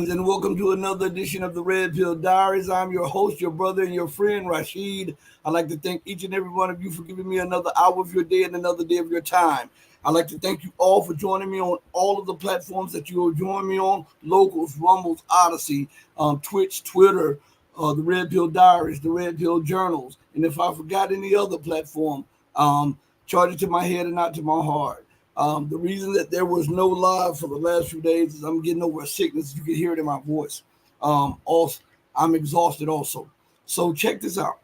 Greetings and welcome to another edition of the Red Pill Diaries. I'm your host, your brother, and your friend, Rashid. I'd like to thank each and every one of you for giving me another hour of your day and another day of your time. I'd like to thank you all for joining me on all of the platforms that you will join me on: Locals, Rumbles, Odyssey, Twitch, Twitter, the Red Pill Diaries, the Red Pill Journals. And if I forgot any other platform, charge it to my head and not to my heart. The reason that there was no live for the last few days is I'm getting over a sickness. You can hear it in my voice. Also, I'm exhausted also. So check this out.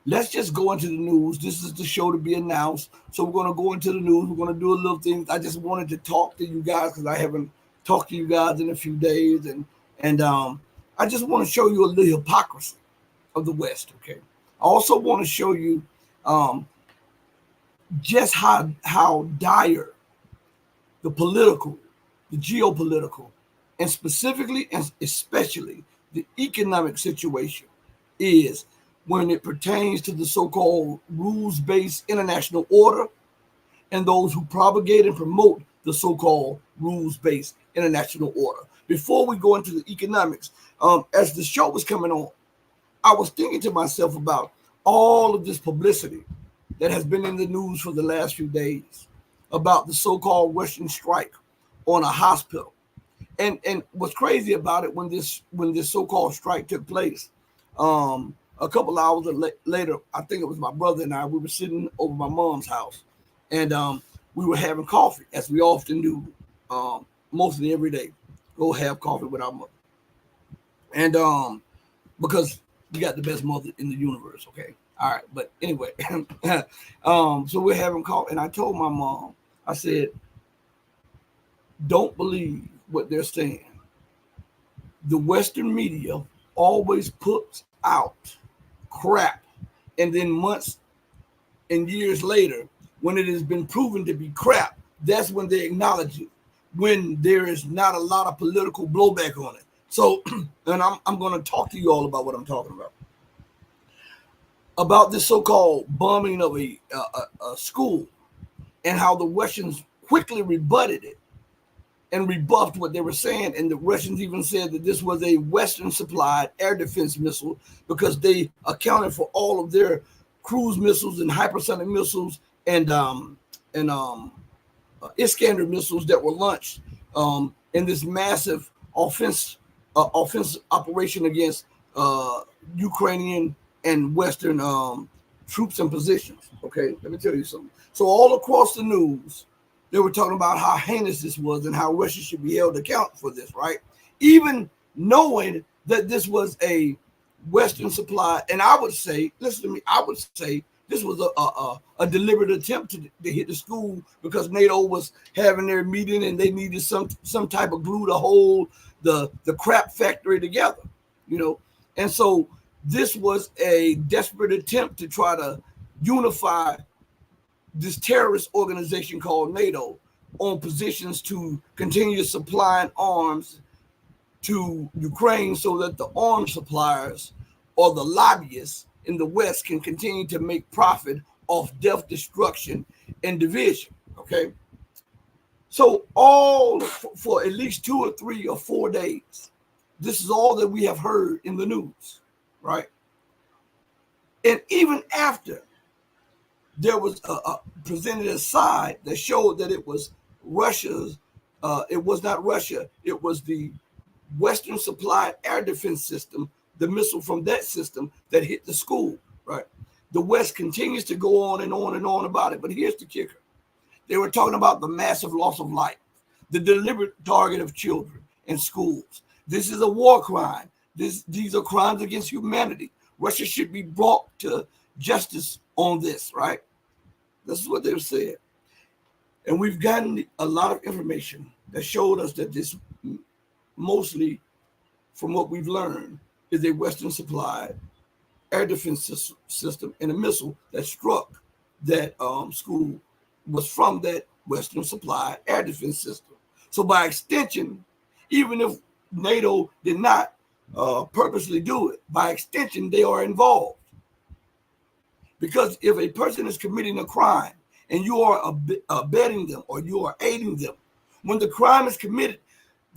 Let's just go into the news. This is the show to be announced. So we're going to go into the news. We're going to do a little thing. I just wanted to talk to you guys because I haven't talked to you guys in a few days. And I just want to show you a little hypocrisy of the West, okay? I also want to show you just how dire the political, the geopolitical, and specifically and especially the economic situation is when it pertains to the so-called rules-based international order and those who propagate and promote the so-called rules-based international order. Before we go into the economics, as the show was coming on, I was thinking to myself about all of this publicity that has been in the news for the last few days about the so-called Russian strike on a hospital. And what's crazy about it, when this so-called strike took place, a couple hours later, I think it was my brother and I, we were sitting over my mom's house, and we were having coffee, as we often do, mostly every day. Go have coffee with our mother. And because we got the best mother in the universe, okay? All right, but anyway, so we're having coffee, and I told my mom, I said, don't believe what they're saying. The Western media always puts out crap, and then months and years later, when it has been proven to be crap, that's when they acknowledge it, when there is not a lot of political blowback on it. So, and I'm going to talk to you all about what I'm talking about this so-called bombing of a school, and how the Russians quickly rebutted it and rebuffed what they were saying. And the Russians even said that this was a Western-supplied air defense missile because they accounted for all of their cruise missiles and hypersonic missiles and Iskander missiles that were launched in this massive offense operation against Ukrainian and Western troops and positions. Okay, let me tell you something. So all across the news, they were talking about how heinous this was and how Russia should be held account for this, right? Even knowing that this was a Western supply, and I would say, listen to me, I would say this was a deliberate attempt to hit the school because NATO was having their meeting and they needed some type of glue to hold the crap factory together, you know, and so this was a desperate attempt to try to unify this terrorist organization called NATO on positions to continue supplying arms to Ukraine so that the arms suppliers or the lobbyists in the West can continue to make profit off death, destruction, and division, okay? So all for at least 2 or 3 or 4 days, this is all that we have heard in the news, right? And even after there was presented a side that showed that it was Russia's, it was not Russia, it was the Western supplied air defense system, the missile from that system that hit the school, right? The West continues to go on and on and on about it, but here's the kicker. They were talking about the massive loss of life, the deliberate target of children and schools. This is a war crime. These are crimes against humanity. Russia should be brought to justice on this, right? This is what they've said. And we've gotten a lot of information that showed us that this, mostly from what we've learned, is a Western supplied air defense system, and a missile that struck that school was from that Western supplied air defense system. So by extension, even if NATO did not purposely do it, by extension, they are involved. Because if a person is committing a crime and you are abetting them or you are aiding them, when the crime is committed,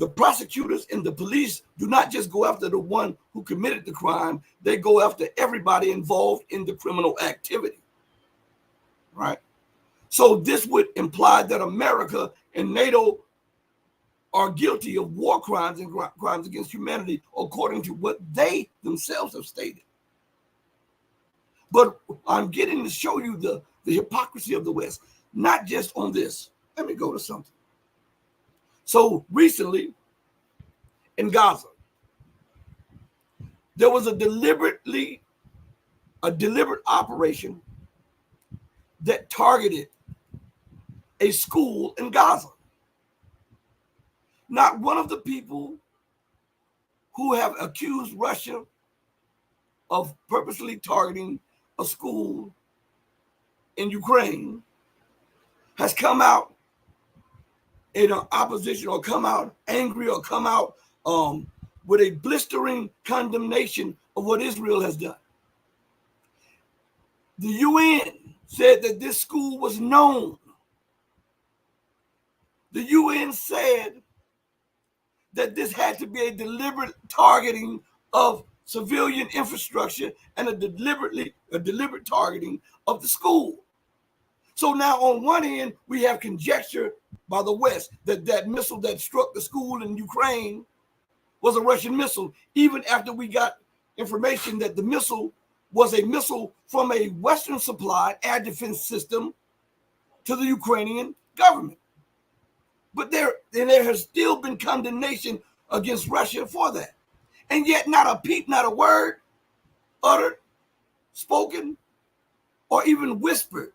the prosecutors and the police do not just go after the one who committed the crime, they go after everybody involved in the criminal activity, right? So this would imply that America and NATO are guilty of war crimes and crimes against humanity, according to what they themselves have stated. But I'm getting to show you the hypocrisy of the West, not just on this. Let me go to something. So recently in Gaza, there was a deliberate operation that targeted a school in Gaza. Not one of the people who have accused Russia of purposely targeting a school in Ukraine has come out in opposition or come out angry or come out with a blistering condemnation of what Israel has done. The UN said that this school was known. The UN said that this had to be a deliberate targeting of civilian infrastructure and a deliberate targeting of the school. So now on one end, we have conjecture by the West that that missile that struck the school in Ukraine was a Russian missile, even after we got information that the missile was a missile from a Western supplied air defense system to the Ukrainian government. But there has still been condemnation against Russia for that. And yet not a peep, not a word uttered, spoken, or even whispered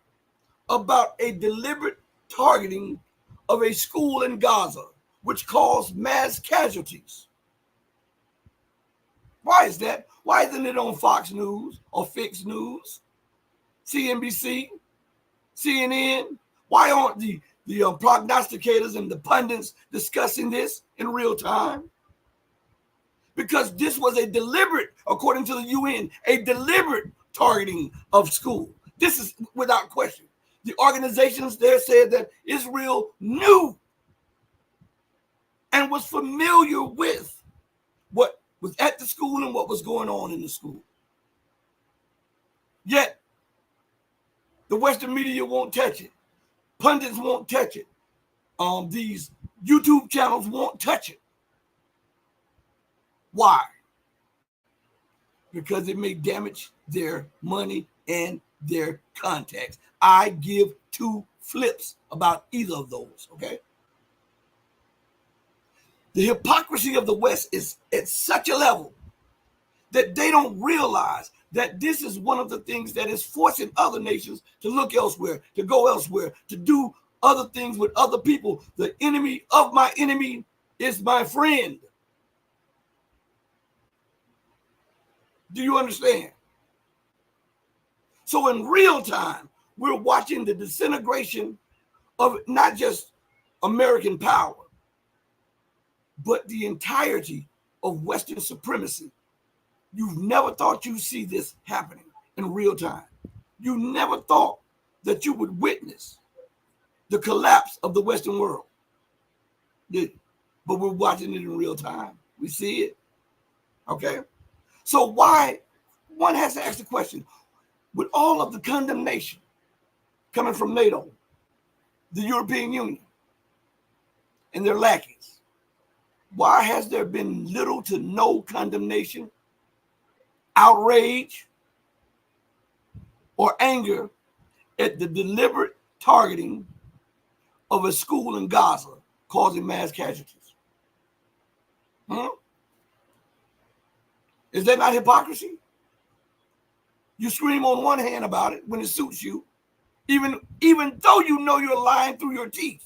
about a deliberate targeting of a school in Gaza, which caused mass casualties. Why is that? Why isn't it on Fox News or Fix News, CNBC, CNN? Why aren't the prognosticators and the pundits discussing this in real time? Because this was a deliberate, according to the UN, a deliberate targeting of school. This is without question. The organizations there said that Israel knew and was familiar with what was at the school and what was going on in the school. Yet, the Western media won't touch it. Pundits won't touch it. These YouTube channels won't touch it. Why? Because it may damage their money and their contacts. I give two flips about either of those, okay? The hypocrisy of the West is at such a level that they don't realize that this is one of the things that is forcing other nations to look elsewhere, to go elsewhere, to do other things with other people. The enemy of my enemy is my friend. Do you understand? So in real time, we're watching the disintegration of not just American power, but the entirety of Western supremacy. You've never thought you'd see this happening in real time. You never thought that you would witness the collapse of the Western world. But we're watching it in real time. We see it. Okay? So why, one has to ask the question, with all of the condemnation coming from NATO, the European Union, and their lackeys, why has there been little to no condemnation, outrage, or anger at the deliberate targeting of a school in Gaza causing mass casualties? Is that not hypocrisy? You scream on one hand about it when it suits you, even though you know you're lying through your teeth.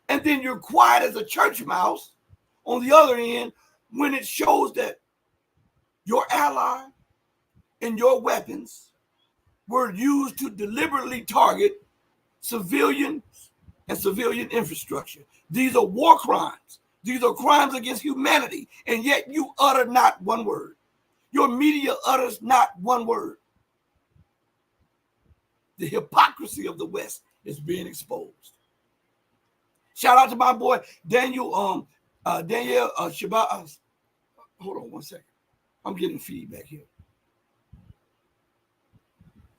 And then you're quiet as a church mouse on the other end when it shows that your ally and your weapons were used to deliberately target civilians and civilian infrastructure. These are war crimes. These are crimes against humanity. And yet you utter not one word. Your media utters not one word. The hypocrisy of the West is being exposed. Shout out to my boy Daniel Danielle Shabazz. Hold on one second. I'm getting feedback here.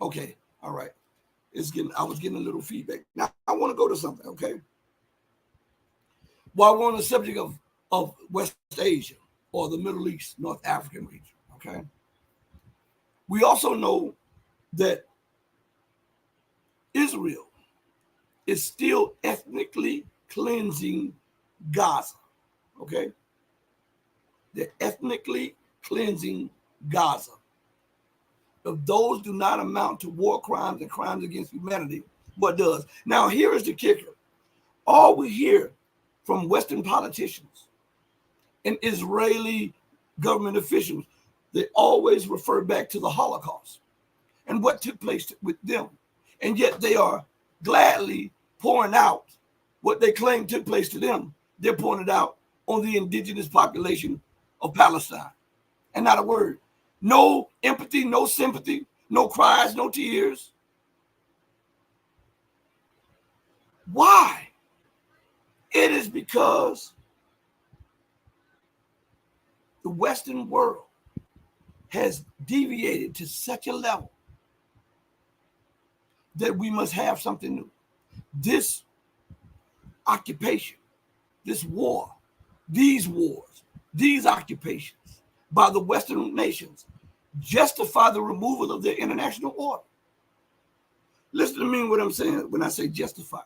Okay, all right. I was getting a little feedback. Now I want to go to something, okay? While we're on the subject of West Asia or the Middle East, North African region, okay? We also know that Israel is still ethnically cleansing Gaza, okay? They're ethnically cleansing Gaza. If those do not amount to war crimes and crimes against humanity, what does? Now, here is the kicker. All we hear from Western politicians and Israeli government officials, they always refer back to the Holocaust and what took place with them. And yet they are gladly pouring out what they claim took place to them. They're pouring it out on the indigenous population of Palestine. And not a word. No empathy, no sympathy, no cries, no tears. Why? It is because the Western world has deviated to such a level that we must have something new. This occupation, this war, these wars, these occupations by the Western nations justify the removal of their international order. Listen to me what I'm saying when I say justify.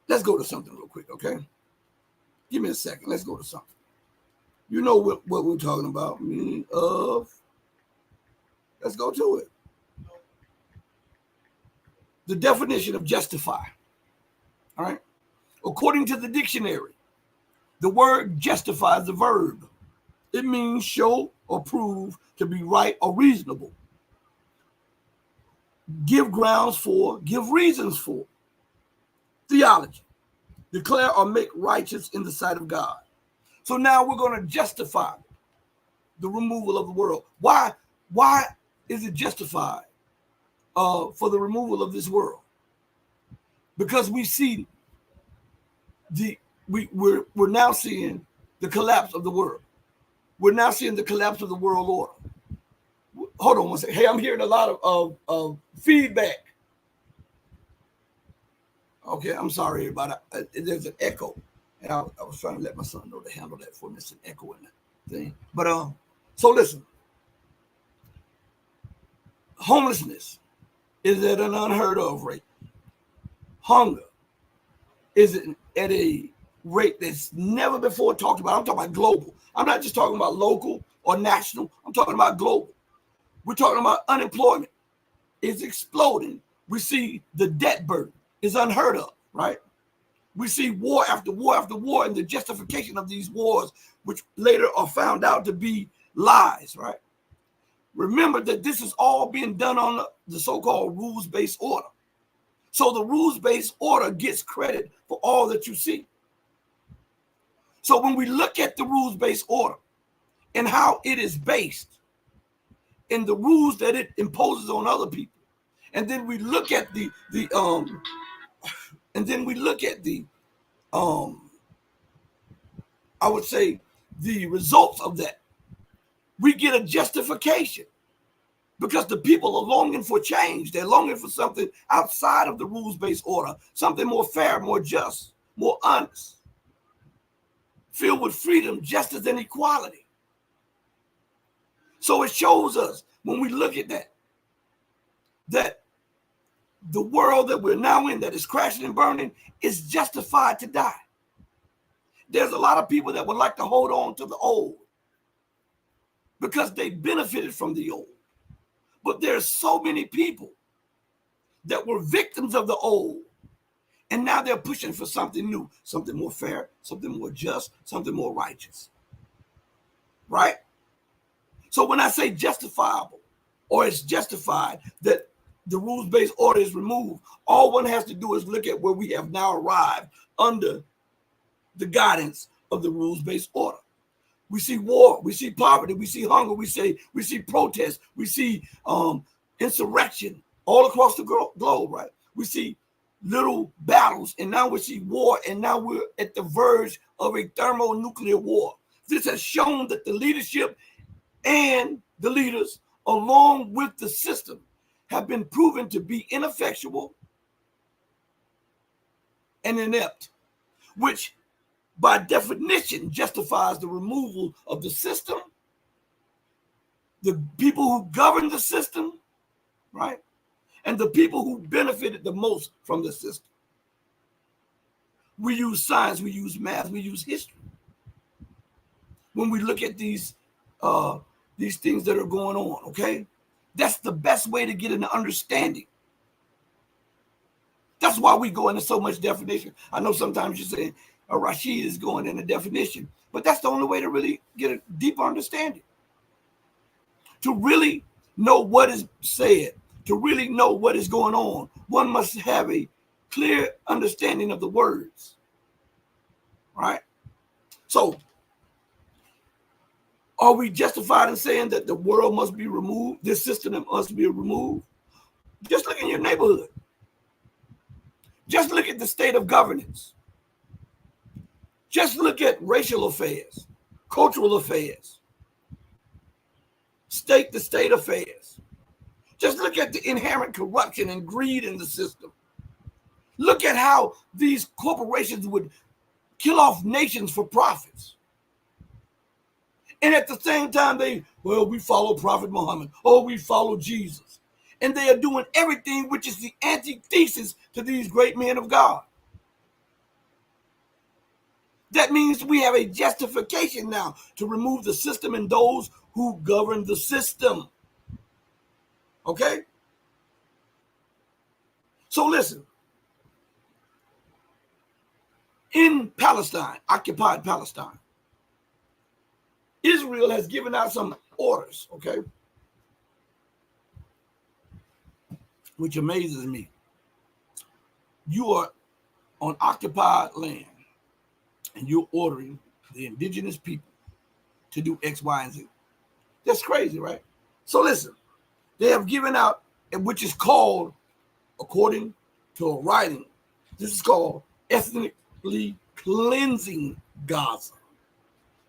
Let's go to something real quick, okay? Give me a second. Let's go to something. You know what we're talking about. Meaning of. Let's go to it. The definition of justify. All right. According to the dictionary, the word justify is a verb. It means show or prove to be right or reasonable. Give grounds for, give reasons for. Theology. Declare or make righteous in the sight of God. So now we're going to justify the removal of the world. Why is it justified for the removal of this world? Because we see we're now seeing the collapse of the world. We're now seeing the collapse of the world order. Hold on one second. Hey, I'm hearing a lot of feedback. Okay, I'm sorry about it. There's an echo. And I was trying to let my son know to handle that for me. It's an echo in that thing. But so listen. Homelessness is at an unheard of rate. Hunger is at a rate that's never before talked about. I'm talking about global. I'm not just talking about local or national. I'm talking about global. We're talking about unemployment. It's exploding. We see the debt burden is unheard of, right? We see war after war after war and the justification of these wars, which later are found out to be lies, right? Remember that this is all being done on the so-called rules-based order. So the rules-based order gets credit for all that you see. So when we look at the rules-based order and how it is based in the rules that it imposes on other people, and then we look at the I would say the results of that, we get a justification because the people are longing for change. They're longing for something outside of the rules-based order, something more fair, more just, more honest, filled with freedom, justice, and equality. So it shows us when we look at that the world that we're now in that is crashing and burning is justified to die. There's a lot of people that would like to hold on to the old because they benefited from the old. But there's so many people that were victims of the old, and now they're pushing for something new, something more fair, something more just, something more righteous. Right? So when I say justifiable, or it's justified that the rules-based order is removed, all one has to do is look at where we have now arrived under the guidance of the rules-based order. We see war, we see poverty, we see hunger, we see protests, we see insurrection all across the globe, right? We see little battles, and now we see war, and now we're at the verge of a thermonuclear war. This has shown that the leadership and the leaders, along with the system, have been proven to be ineffectual and inept, which by definition justifies the removal of the system, the people who govern the system, right? And the people who benefited the most from the system. We use science, we use math, we use history. When we look at these things that are going on, okay? That's the best way to get an understanding. That's why we go into so much definition. I know sometimes you're saying Rashid is going into definition, but that's the only way to really get a deeper understanding. To really know what is said, to really know what is going on, one must have a clear understanding of the words, right? So, are we justified in saying that the world must be removed, this system must be removed? Just look in your neighborhood. Just look at the state of governance. Just look at racial affairs, cultural affairs, state-to-state affairs. Just look at the inherent corruption and greed in the system. Look at how these corporations would kill off nations for profits. And at the same time, we follow Prophet Muhammad, or we follow Jesus. And they are doing everything which is the antithesis to these great men of God. That means we have a justification now to remove the system and those who govern the system. Okay? So listen. In Palestine, occupied Palestine, Israel has given out some orders, okay? Which amazes me. You are on occupied land and you're ordering the indigenous people to do X, Y, and Z. That's crazy, right? So listen, they have given out, which is called, according to a writing, this is called ethnically cleansing Gaza.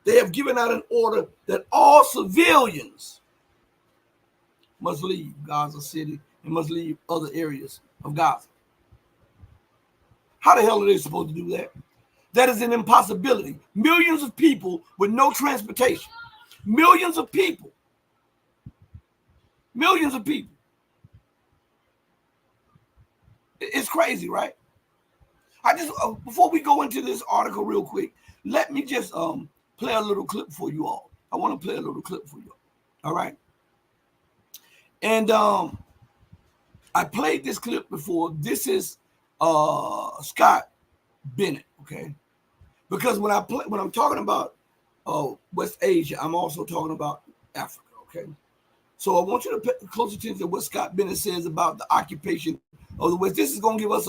They have given out an order that all civilians must leave Gaza City and must leave other areas of Gaza. How the hell are they supposed to do that? That is an impossibility. Millions of people with no transportation. Millions of people. Millions of people. It's crazy, right? I just, before we go into this article real quick, let me just play a little clip for you all. I want to play a little clip for you all right? And I played this clip before. This is Scott Bennett, okay? Because when I'm talking about West Asia, I'm also talking about Africa, okay? So I want you to pay close attention to what Scott Bennett says about the occupation of the West. This is going to give us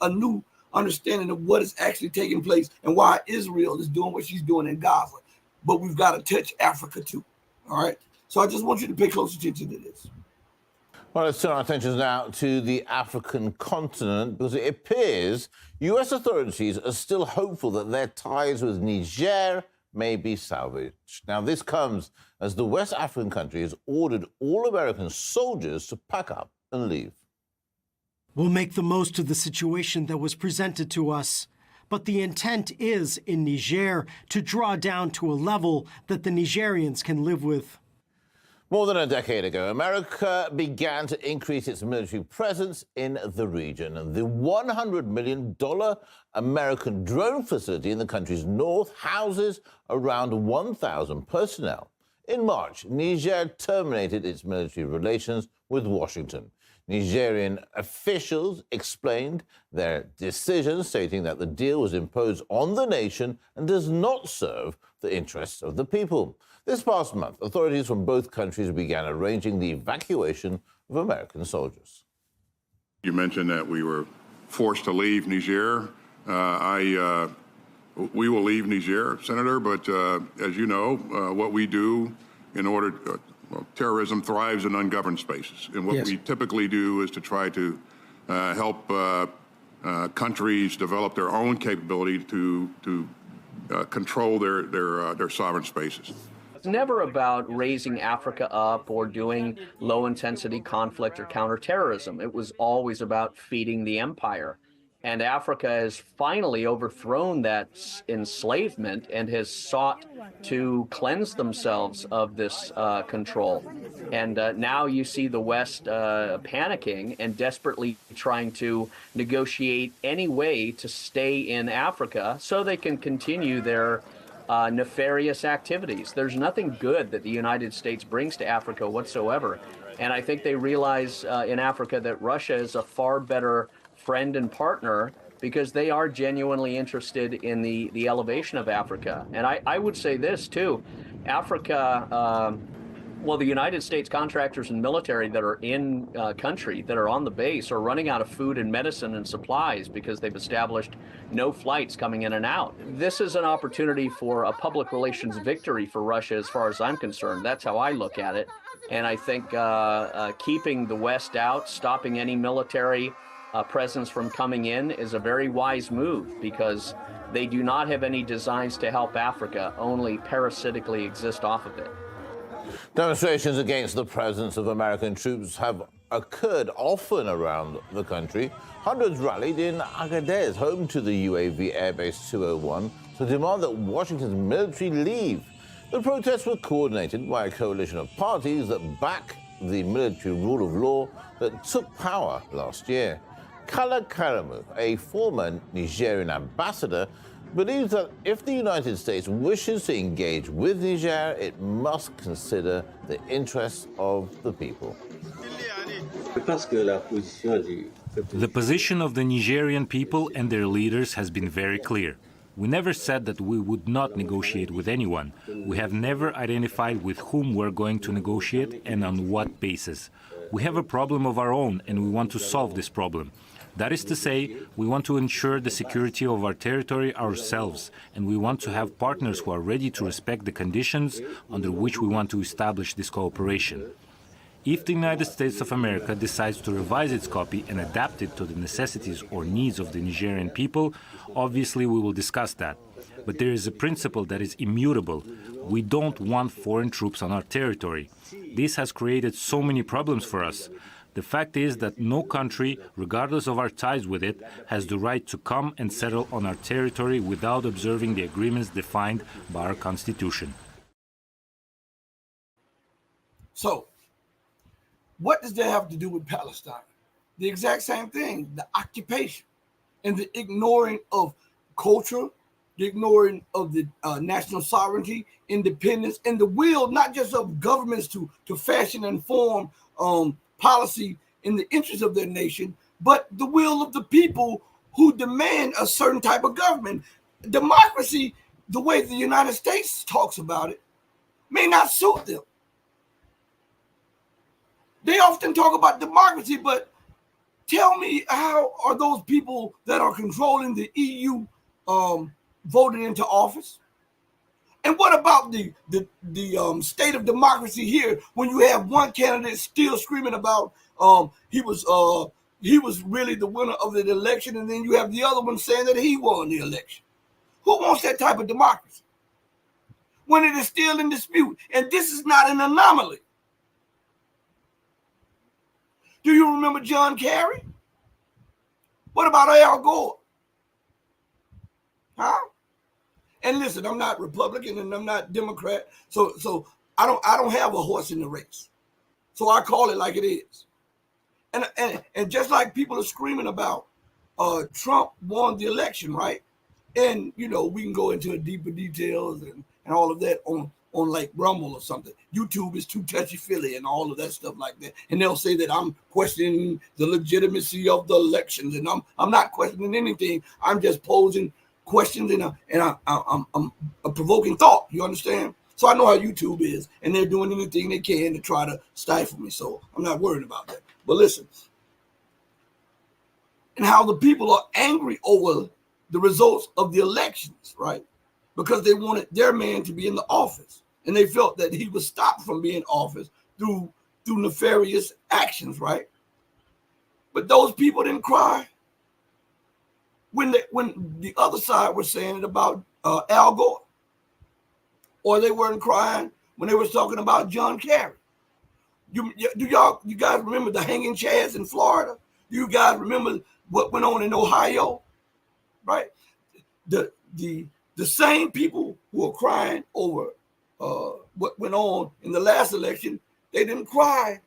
a new understanding of what is actually taking place and why Israel is doing what she's doing in Gaza. But we've got to touch Africa too, all right? So I just want you to pay close attention to this. Well, let's turn our attention now to the African continent, because it appears U.S. authorities are still hopeful that their ties with Niger may be salvaged. Now, this comes as the West African country has ordered all American soldiers to pack up and leave. We'll make the most of the situation that was presented to us, but the intent is, in Niger, to draw down to a level that the Nigerians can live with. More than a decade ago, America began to increase its military presence in the region. And the $100 million American drone facility in the country's north houses around 1,000 personnel. In March, Niger terminated its military relations with Washington. Nigerian officials explained their decision, stating that the deal was imposed on the nation and does not serve the interests of the people. This past month, authorities from both countries began arranging the evacuation of American soldiers. You mentioned that we were forced to leave Niger. We will leave Niger, Senator, but as you know, what we do in order to, terrorism thrives in ungoverned spaces. And what we typically do is to try to help countries develop their own capability to control their sovereign spaces. It's never about raising Africa up or doing low-intensity conflict or counterterrorism. It was always about feeding the empire. And Africa has finally overthrown that enslavement and has sought to cleanse themselves of this control. And now you see the West panicking and desperately trying to negotiate any way to stay in Africa so they can continue their nefarious activities. There's nothing good that the United States brings to Africa whatsoever. And I think they realize in Africa that Russia is a far better friend and partner because they are genuinely interested in the elevation of Africa. And I would say this too, Africa, well, the United States contractors and military that are in country, that are on the base, are running out of food and medicine and supplies because they've established no flights coming in and out. This is an opportunity for a public relations victory for Russia as far as I'm concerned. That's how I look at it. And I think keeping the West out, stopping any military presence from coming in is a very wise move because they do not have any designs to help Africa, only parasitically exist off of it. Demonstrations against the presence of American troops have occurred often around the country. Hundreds rallied in Agadez, home to the UAV Airbase 201, to demand that Washington's military leave. The protests were coordinated by a coalition of parties that back the military rule of law that took power last year. Kala Karamu, a former Nigerian ambassador, believes that if the United States wishes to engage with Niger, it must consider the interests of the people. The position of the Nigerian people and their leaders has been very clear. We never said that we would not negotiate with anyone. We have never identified with whom we're going to negotiate and on what basis. We have a problem of our own and we want to solve this problem. That is to say, we want to ensure the security of our territory ourselves, and we want to have partners who are ready to respect the conditions under which we want to establish this cooperation. If the United States of America decides to revise its copy and adapt it to the necessities or needs of the Nigerian people, obviously we will discuss that. But there is a principle that is immutable. We don't want foreign troops on our territory. This has created so many problems for us. The fact is that no country, regardless of our ties with it, has the right to come and settle on our territory without observing the agreements defined by our Constitution. So, what does that have to do with Palestine? The exact same thing, the occupation and the ignoring of culture, the ignoring of the national sovereignty, independence, and the will not just of governments to fashion and form policy in the interest of their nation, but the will of the people who demand a certain type of government. Democracy, the way the United States talks about it, may not suit them. They often talk about democracy, but tell me, how are those people that are controlling the EU voted into office? And what about the state of democracy here when you have one candidate still screaming about he was really the winner of the election, and then you have the other one saying that he won the election? Who wants that type of democracy when it is still in dispute? And this is not an anomaly. Do you remember John Kerry? What about Al Gore? Huh? And listen, I'm not Republican and I'm not Democrat, so I don't have a horse in the race. So I call it like it is. And just like people are screaming about Trump won the election, right? And you know, we can go into deeper details and all of that on like Rumble or something. YouTube is too touchy-feely and all of that stuff like that. And they'll say that I'm questioning the legitimacy of the elections, and I'm not questioning anything. I'm just posing questions and I'm a provoking thought. You understand? So I know how YouTube is, and they're doing anything they can to try to stifle me. So I'm not worried about that. But listen, and how the people are angry over the results of the elections, right? Because they wanted their man to be in the office, and they felt that he was stopped from being in office through nefarious actions, right? But those people didn't cry. when the other side was saying it about Al Gore, or they weren't crying when they was talking about John Kerry. You guys remember the hanging chads in Florida? Do you guys remember what went on in Ohio? Right? The same people who are crying over what went on in the last election, they didn't cry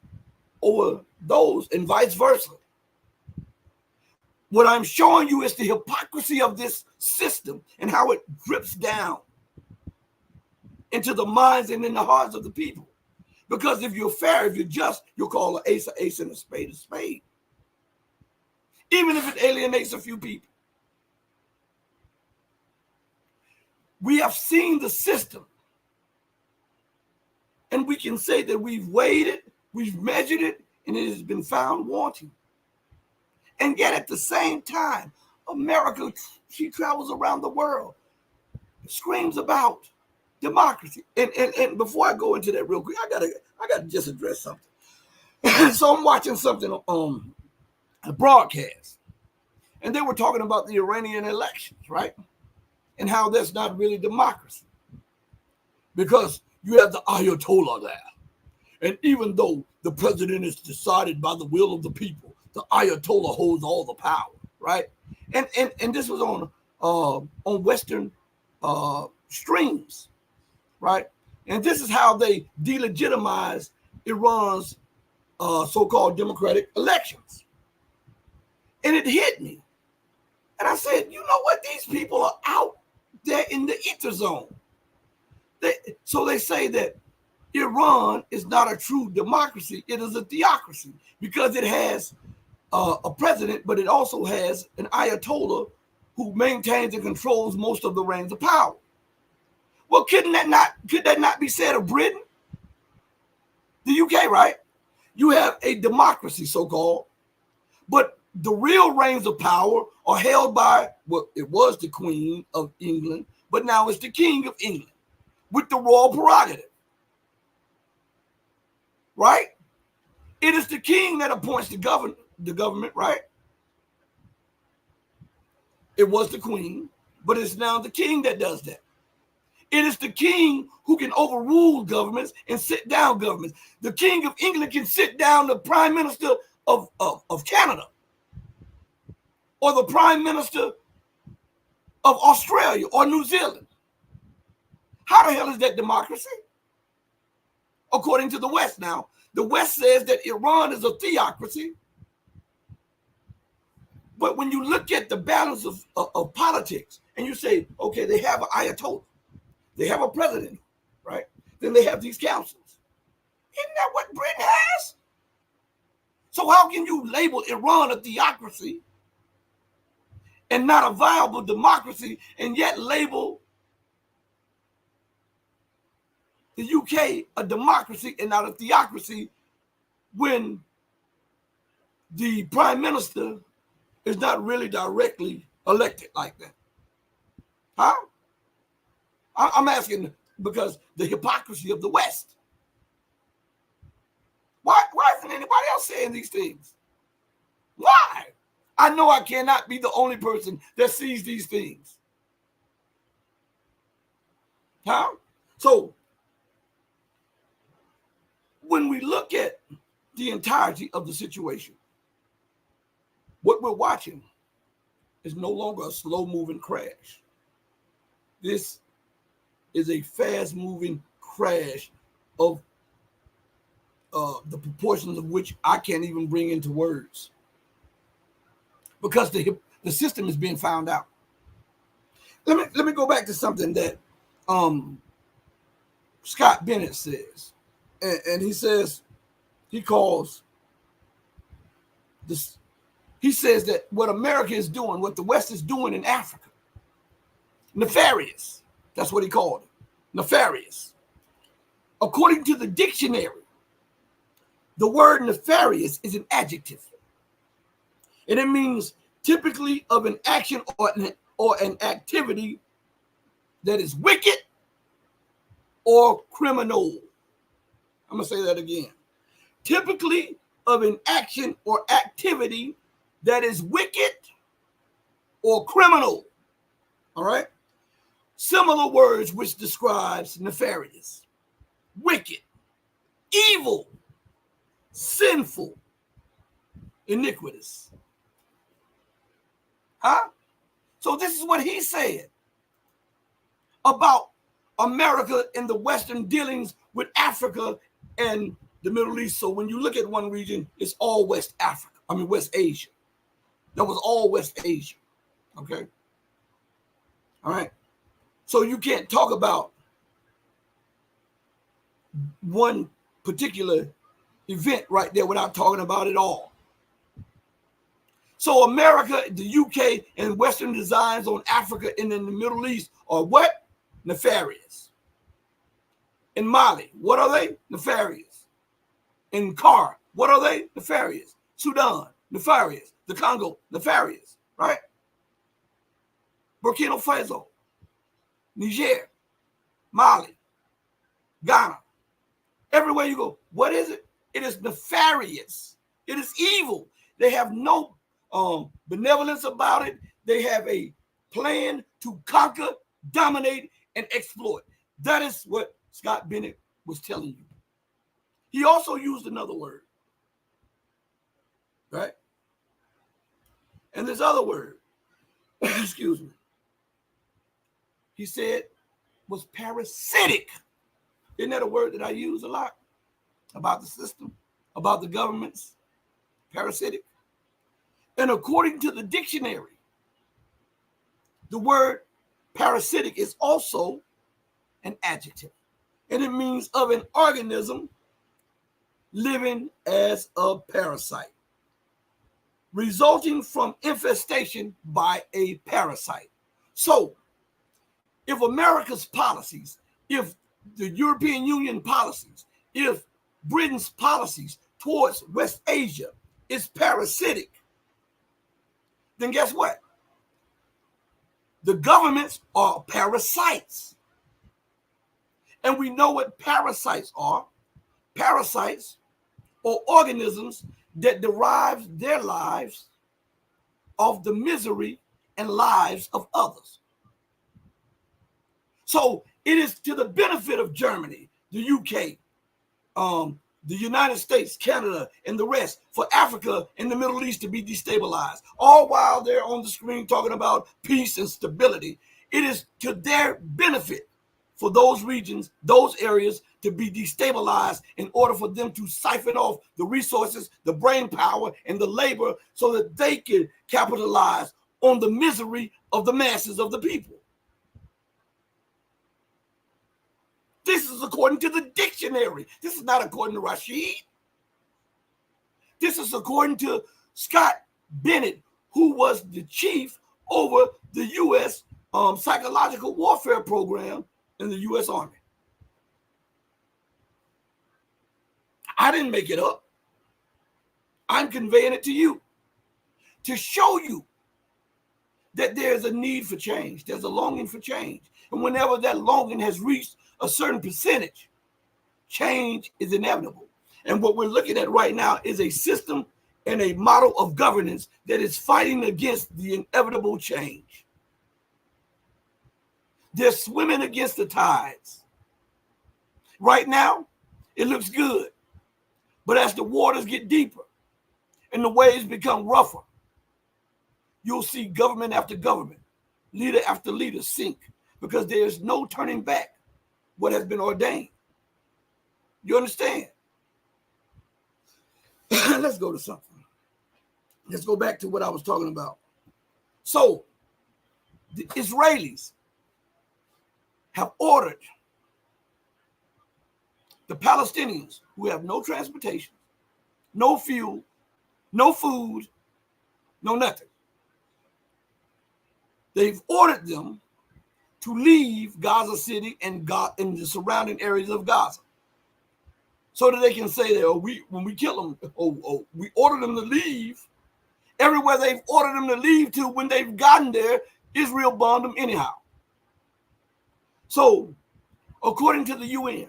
over those, and vice versa. What I'm showing you is the hypocrisy of this system and how it drips down into the minds and in the hearts of the people. Because if you're fair, if you're just, you'll call an ace and a spade, even if it alienates a few people. We have seen the system, and we can say that we've weighed it, we've measured it, and it has been found wanting. And yet at the same time, America, she travels around the world, screams about democracy. And before I go into that real quick, I gotta just address something. So I'm watching something on a broadcast, and they were talking about the Iranian elections, right? And how that's not really democracy, because you have the Ayatollah there. And even though the president is decided by the will of the people, the Ayatollah holds all the power, right? And this was on Western streams, right? And this is how they delegitimize Iran's so-called democratic elections. And it hit me. And I said, you know what? These people are out there in the ether zone. So they say that Iran is not a true democracy. It is a theocracy because it has a president, but it also has an Ayatollah who maintains and controls most of the reins of power. Well, could that not be said of Britain? The UK, right? You have a democracy, so-called, but the real reins of power are held by, well, it was the Queen of England, but now it's the King of England with the royal prerogative, right? It is the king that appoints the government, right? It was the Queen, but it's now the king that does that. It is the king who can overrule governments and sit down governments. The King of England can sit down the Prime Minister of Canada, or the Prime Minister of Australia or New Zealand. How the hell is that democracy? According to the West now. The West says that Iran is a theocracy. But when you look at the balance of politics and you say, okay, they have an Ayatollah, they have a president, right? Then they have these councils. Isn't that what Britain has? So how can you label Iran a theocracy and not a viable democracy, and yet label the UK a democracy and not a theocracy when the prime minister is not really directly elected like that? Huh? I'm asking because the hypocrisy of the West. Why isn't anybody else saying these things? Why? I know I cannot be the only person that sees these things. Huh? So when we look at the entirety of the situation, what we're watching is no longer a slow-moving crash. This is a fast-moving crash of the proportions of which I can't even bring into words, because the system is being found out. Let me go back to something that Scott Bennett says, and he says he calls this. He says that what America is doing, what the West is doing in Africa, nefarious. That's what he called it, nefarious. According to the dictionary, the word nefarious is an adjective, and it means typically of an action or an activity that is wicked or criminal. I'm going to say that again. Typically of an action or activity that is wicked or criminal. All right. Similar words which describes nefarious, wicked, evil, sinful, iniquitous. Huh? So this is what he said about America and the Western dealings with Africa and the Middle East. So when you look at one region, it's all West Africa. I mean, West Asia. That was all West Asia. Okay. All right. So you can't talk about one particular event right there without talking about it all. So America, the UK, and Western designs on Africa and in the Middle East are what? Nefarious. In Mali, what are they? Nefarious. In CAR, what are they? Nefarious. Sudan, nefarious. The Congo, nefarious, right? Burkina Faso, Niger, Mali, Ghana. Everywhere you go, what is it? It is nefarious. It is evil. They have no benevolence about it. They have a plan to conquer, dominate, and exploit. That is what Scott Bennett was telling you. He also used another word, right? And this other word, excuse me, he said was parasitic. Isn't that a word that I use a lot about the system, about the governments? Parasitic. And according to the dictionary, the word parasitic is also an adjective, and it means of an organism living as a parasite, resulting from infestation by a parasite. So, if America's policies, if the European Union policies, if Britain's policies towards West Asia is parasitic, then guess what? The governments are parasites. And we know what parasites are. Parasites are organisms that derive their lives of the misery and lives of others. So it is to the benefit of Germany, the UK, the United States, Canada, and the rest for Africa and the Middle East to be destabilized. All while they're on the screen talking about peace and stability, it is to their benefit for those regions, those areas to be destabilized in order for them to siphon off the resources, the brain power, and the labor so that they can capitalize on the misery of the masses of the people. This is according to the dictionary. This is not according to Rashid. This is according to Scott Bennett, who was the chief over the U.S. Psychological warfare program in the U.S. Army. I didn't make it up. I'm conveying it to you to show you that there's a need for change. There's a longing for change. And whenever that longing has reached a certain percentage, change is inevitable. And what we're looking at right now is a system and a model of governance that is fighting against the inevitable change. They're swimming against the tides. Right now, it looks good. But as the waters get deeper and the waves become rougher, you'll see government after government, leader after leader sink because there's no turning back what has been ordained. You understand? Let's go to something. Let's go back to what I was talking about. So, the Israelis have ordered the Palestinians who have no transportation, no fuel, no food, no nothing. They've ordered them to leave Gaza City and the surrounding areas of Gaza, so that they can say that when we kill them, we ordered them to leave. Everywhere they've ordered them to leave to, when they've gotten there, Israel bombed them anyhow. So, according to the UN,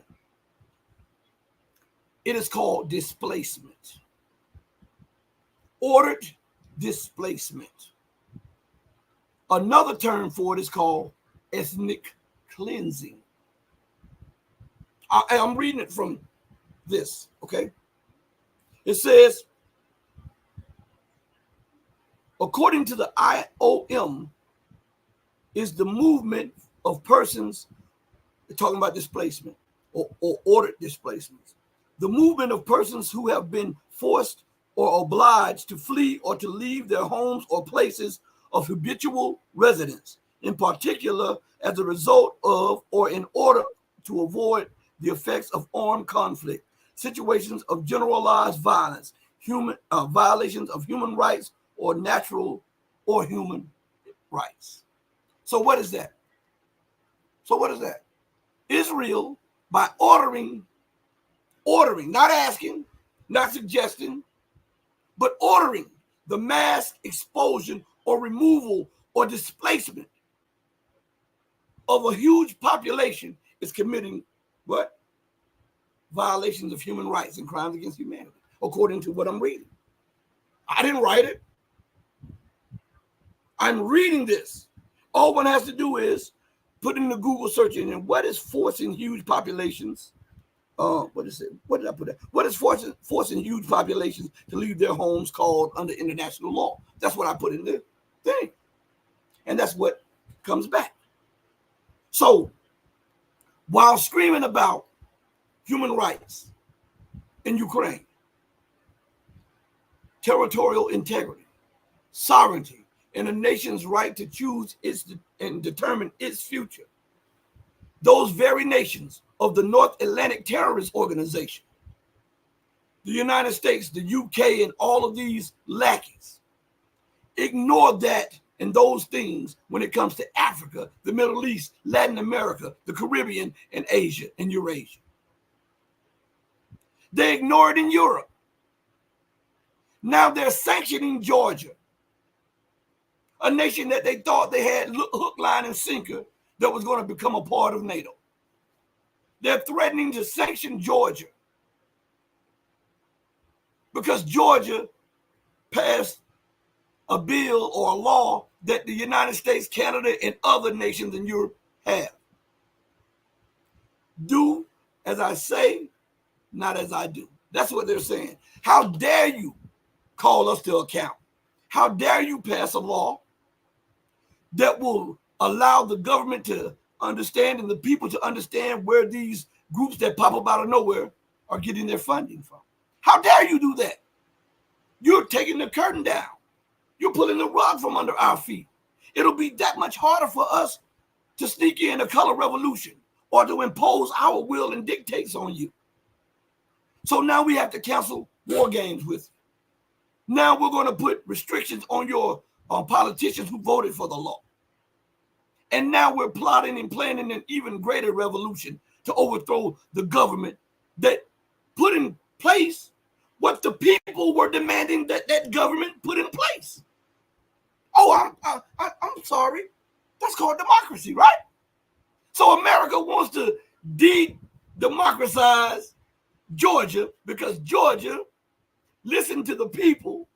it is called displacement. Ordered displacement. Another term for it is called ethnic cleansing. I'm reading it from this, okay? It says, according to the IOM, is the movement of persons, they're talking about displacement or ordered displacements, the movement of persons who have been forced or obliged to flee or to leave their homes or places of habitual residence, in particular as a result of or in order to avoid the effects of armed conflict, situations of generalized violence, violations of human rights or natural or human rights. So what is that? Israel, by ordering, not asking, not suggesting, but ordering the mass expulsion or removal or displacement of a huge population, is committing what? Violations of human rights and crimes against humanity, according to what I'm reading. I didn't write it. I'm reading this. All one has to do is put in the Google search engine, what is forcing huge populations? What is it? What did I put there? What is forcing huge populations to leave their homes called under international law? That's what I put in the thing. And that's what comes back. So while screaming about human rights in Ukraine, territorial integrity, sovereignty, and a nation's right to choose and determine its future, those very nations of the North Atlantic Terrorist Organization, the United States, the UK, and all of these lackeys, ignore that and those things when it comes to Africa, the Middle East, Latin America, the Caribbean, and Asia and Eurasia. They ignore it in Europe. Now they're sanctioning Georgia, a nation that they thought they had hook, line, and sinker that was going to become a part of NATO. They're threatening to sanction Georgia because Georgia passed a bill or a law that the United States, Canada, and other nations in Europe have. Do as I say, not as I do. That's what they're saying. How dare you call us to account? How dare you pass a law that will allow the government to understand and the people to understand where these groups that pop up out of nowhere are getting their funding from? How dare you do that? You're taking the curtain down. You're pulling the rug from under our feet. It'll be that much harder for us to sneak in a color revolution or to impose our will and dictates on you. So now we have to cancel war games with you. Now we're going to put restrictions on your politicians who voted for the law. And now we're plotting and planning an even greater revolution to overthrow the government that put in place what the people were demanding that that government put in place. Oh, I'm sorry. That's called democracy, right? So America wants to de-democratize Georgia because Georgia listened to the people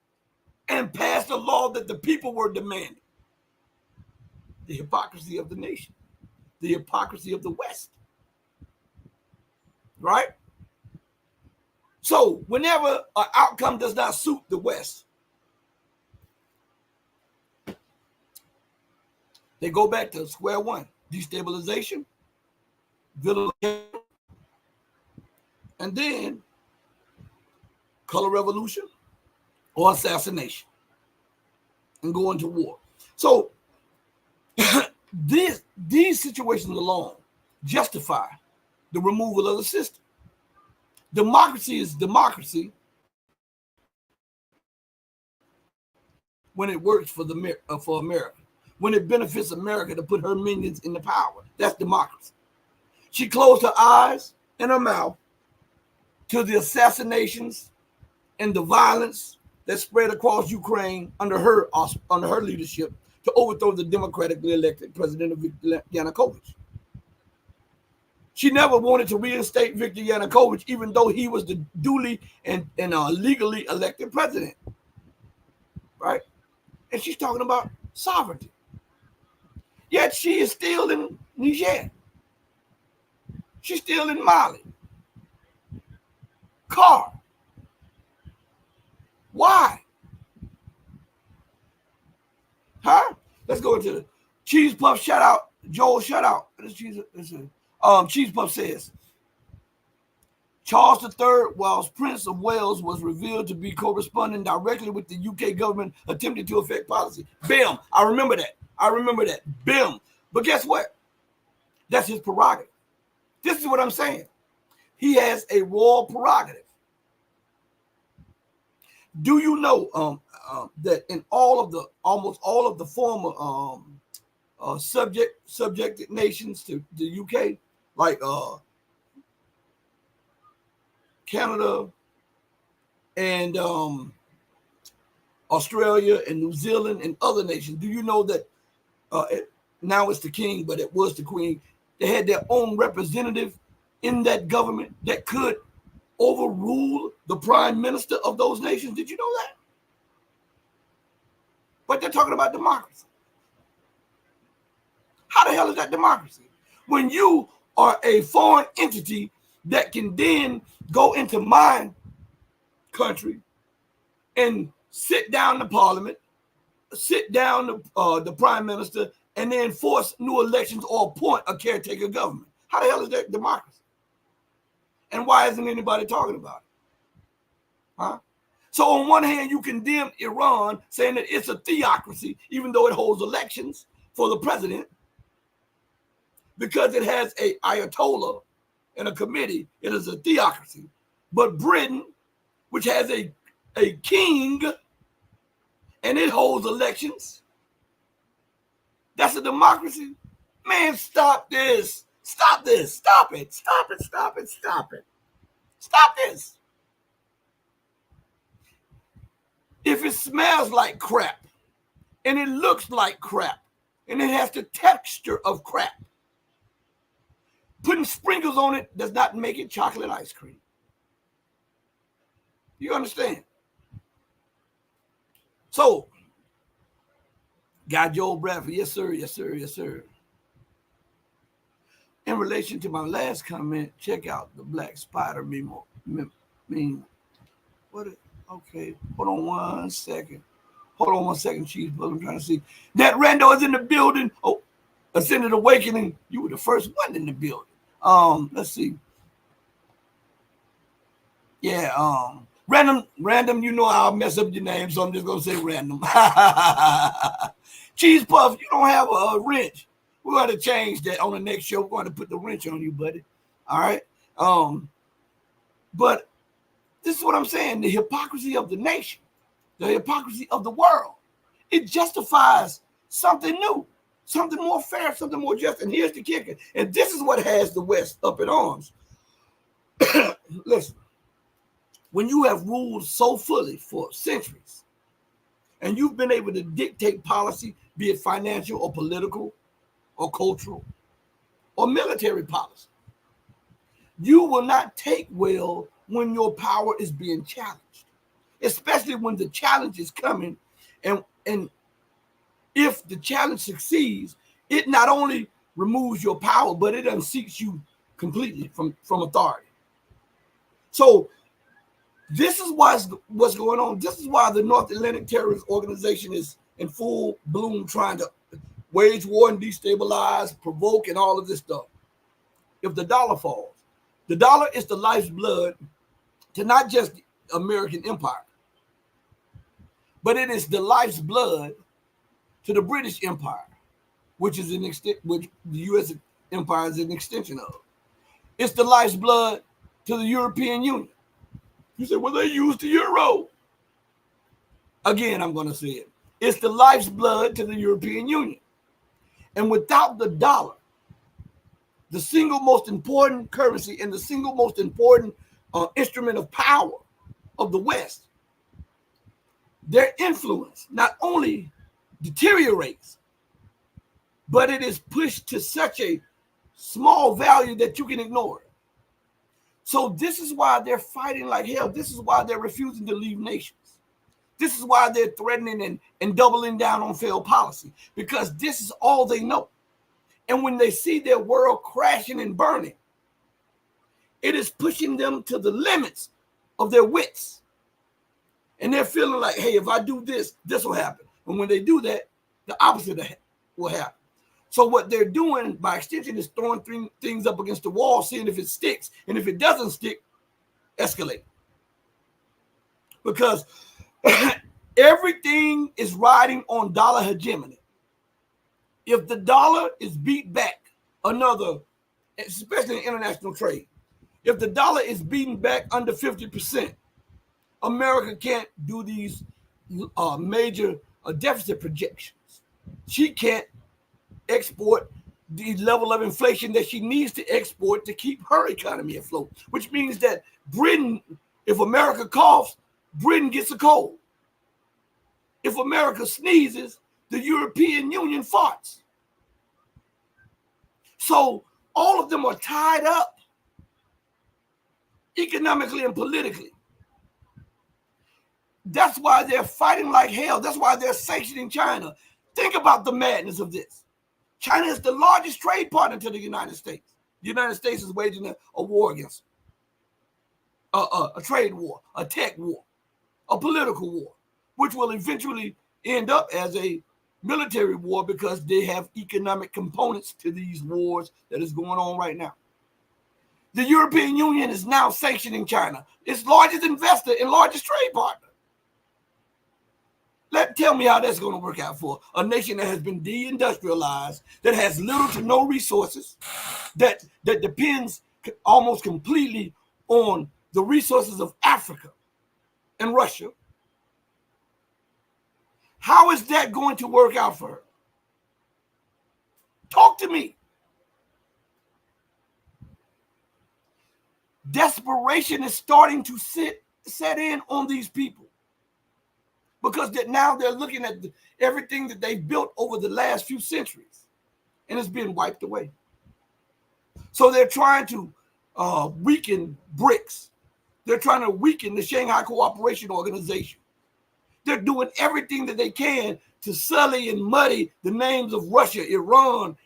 and passed a law that the people were demanding. The hypocrisy of the nation, the hypocrisy of the West, right? So whenever an outcome does not suit the West, they go back to square one: destabilization, vilification, and then color revolution or assassination, and go into war. So these situations alone justify the removal of the system. Democracy is democracy when it works for America, when it benefits America to put her minions in the power. That's democracy. She closed her eyes and her mouth to the assassinations and the violence that spread across Ukraine under her leadership to overthrow the democratically elected president of Viktor Yanukovych. She never wanted to reinstate Viktor Yanukovych, even though he was the duly and legally elected president, right? And she's talking about sovereignty. Yet she is still in Niger. She's still in Mali. Car. Why? Huh? Let's go into the Cheese Puff shout out. Joel shout out. Cheese Puff says Charles III, whilst Prince of Wales, was revealed to be corresponding directly with the UK government attempting to affect policy. Bim. I remember that. Bim. But guess what? That's his prerogative. This is what I'm saying. He has a royal prerogative. Do you know that in almost all of the former subjected nations to the UK, like Canada and Australia and New Zealand and other nations, do you know that now it's the king, but it was the queen? They had their own representative in that government that could overrule the prime minister of those nations. Did you know that? But they're talking about democracy. How the hell is that democracy? When you are a foreign entity that can then go into my country and sit down the parliament, sit down the prime minister, and then force new elections or appoint a caretaker government. How the hell is that democracy? And why isn't anybody talking about it? Huh? So on one hand, you condemn Iran, saying that it's a theocracy, even though it holds elections for the president, because it has a Ayatollah and a committee. It is a theocracy. But Britain, which has a king, and it holds elections, that's a democracy? Man, stop this. Stop this. Stop it. Stop it. Stop it. Stop it. Stop this. If it smells like crap and it looks like crap and it has the texture of crap, putting sprinkles on it does not make it chocolate ice cream. You understand? So, Guy Joel Bradford, yes, sir, yes, sir, yes, sir. In relation to my last comment, check out the Black Spider meme. What? Okay, hold on one second. Cheese Bug. I'm trying to see. That Rando is in the building. Oh, Ascended Awakening. You were the first one in the building. Let's see. Yeah, random. You know I'll mess up your name, so I'm just gonna say random. Cheese Puff, you don't have a wrench. We're going to change that on the next show. We're going to put the wrench on you, buddy. All right. But this is what I'm saying. The hypocrisy of the nation, the hypocrisy of the world, it justifies something new, something more fair, something more just. And here's the kicker. And this is what has the West up in arms. Listen, when you have ruled so fully for centuries and you've been able to dictate policy, be it financial or political, or cultural, or military policy, you will not take well when your power is being challenged, especially when the challenge is coming. And if the challenge succeeds, it not only removes your power, but it unseats you completely from authority. So this is what's going on. This is why the North Atlantic Terrorist Organization is in full bloom, trying to wage war and destabilize, provoke, and all of this stuff. If the dollar falls, the dollar is the life's blood to not just the American empire, but it is the life's blood to the British Empire, which is which the U.S. empire is an extension of. It's the life's blood to the European Union. You say, well, they used the euro. Again, I'm going to say it. It's the life's blood to the European Union. And without the dollar, the single most important currency and the single most important instrument of power of the West, their influence not only deteriorates, but it is pushed to such a small value that you can ignore it. So this is why they're fighting like hell. This is why they're refusing to leave nations. This is why they're threatening and doubling down on failed policy, because this is all they know. And when they see their world crashing and burning, it is pushing them to the limits of their wits. And they're feeling like, hey, if I do this, this will happen. And when they do that, the opposite will happen. So what they're doing by extension is throwing things up against the wall, seeing if it sticks. And if it doesn't stick, escalate. Because everything is riding on dollar hegemony. If the dollar is beat back, especially in international trade, if the dollar is beaten back under 50%, America can't do these major deficit projections. She can't export the level of inflation that she needs to export to keep her economy afloat, which means that Britain, if America coughs, Britain gets a cold. If America sneezes, the European Union farts. So all of them are tied up economically and politically. That's why they're fighting like hell. That's why they're sanctioning China. Think about the madness of this. China is the largest trade partner to the United States. The United States is waging a war against them. A trade war, a tech war, a political war, which will eventually end up as a military war because they have economic components to these wars that is going on right now. The European Union is now sanctioning China, its largest investor and largest trade partner. Tell me how that's going to work out for a nation that has been deindustrialized, that has little to no resources, that depends almost completely on the resources of Africa and Russia. How is that going to work out for her? Talk to me. Desperation is starting to set in on these people because now they're looking at everything that they've built over the last few centuries and it's being wiped away. So they're trying to weaken BRICS. They're trying to weaken the Shanghai Cooperation Organization. They're doing everything that they can to sully and muddy the names of Russia, Iran,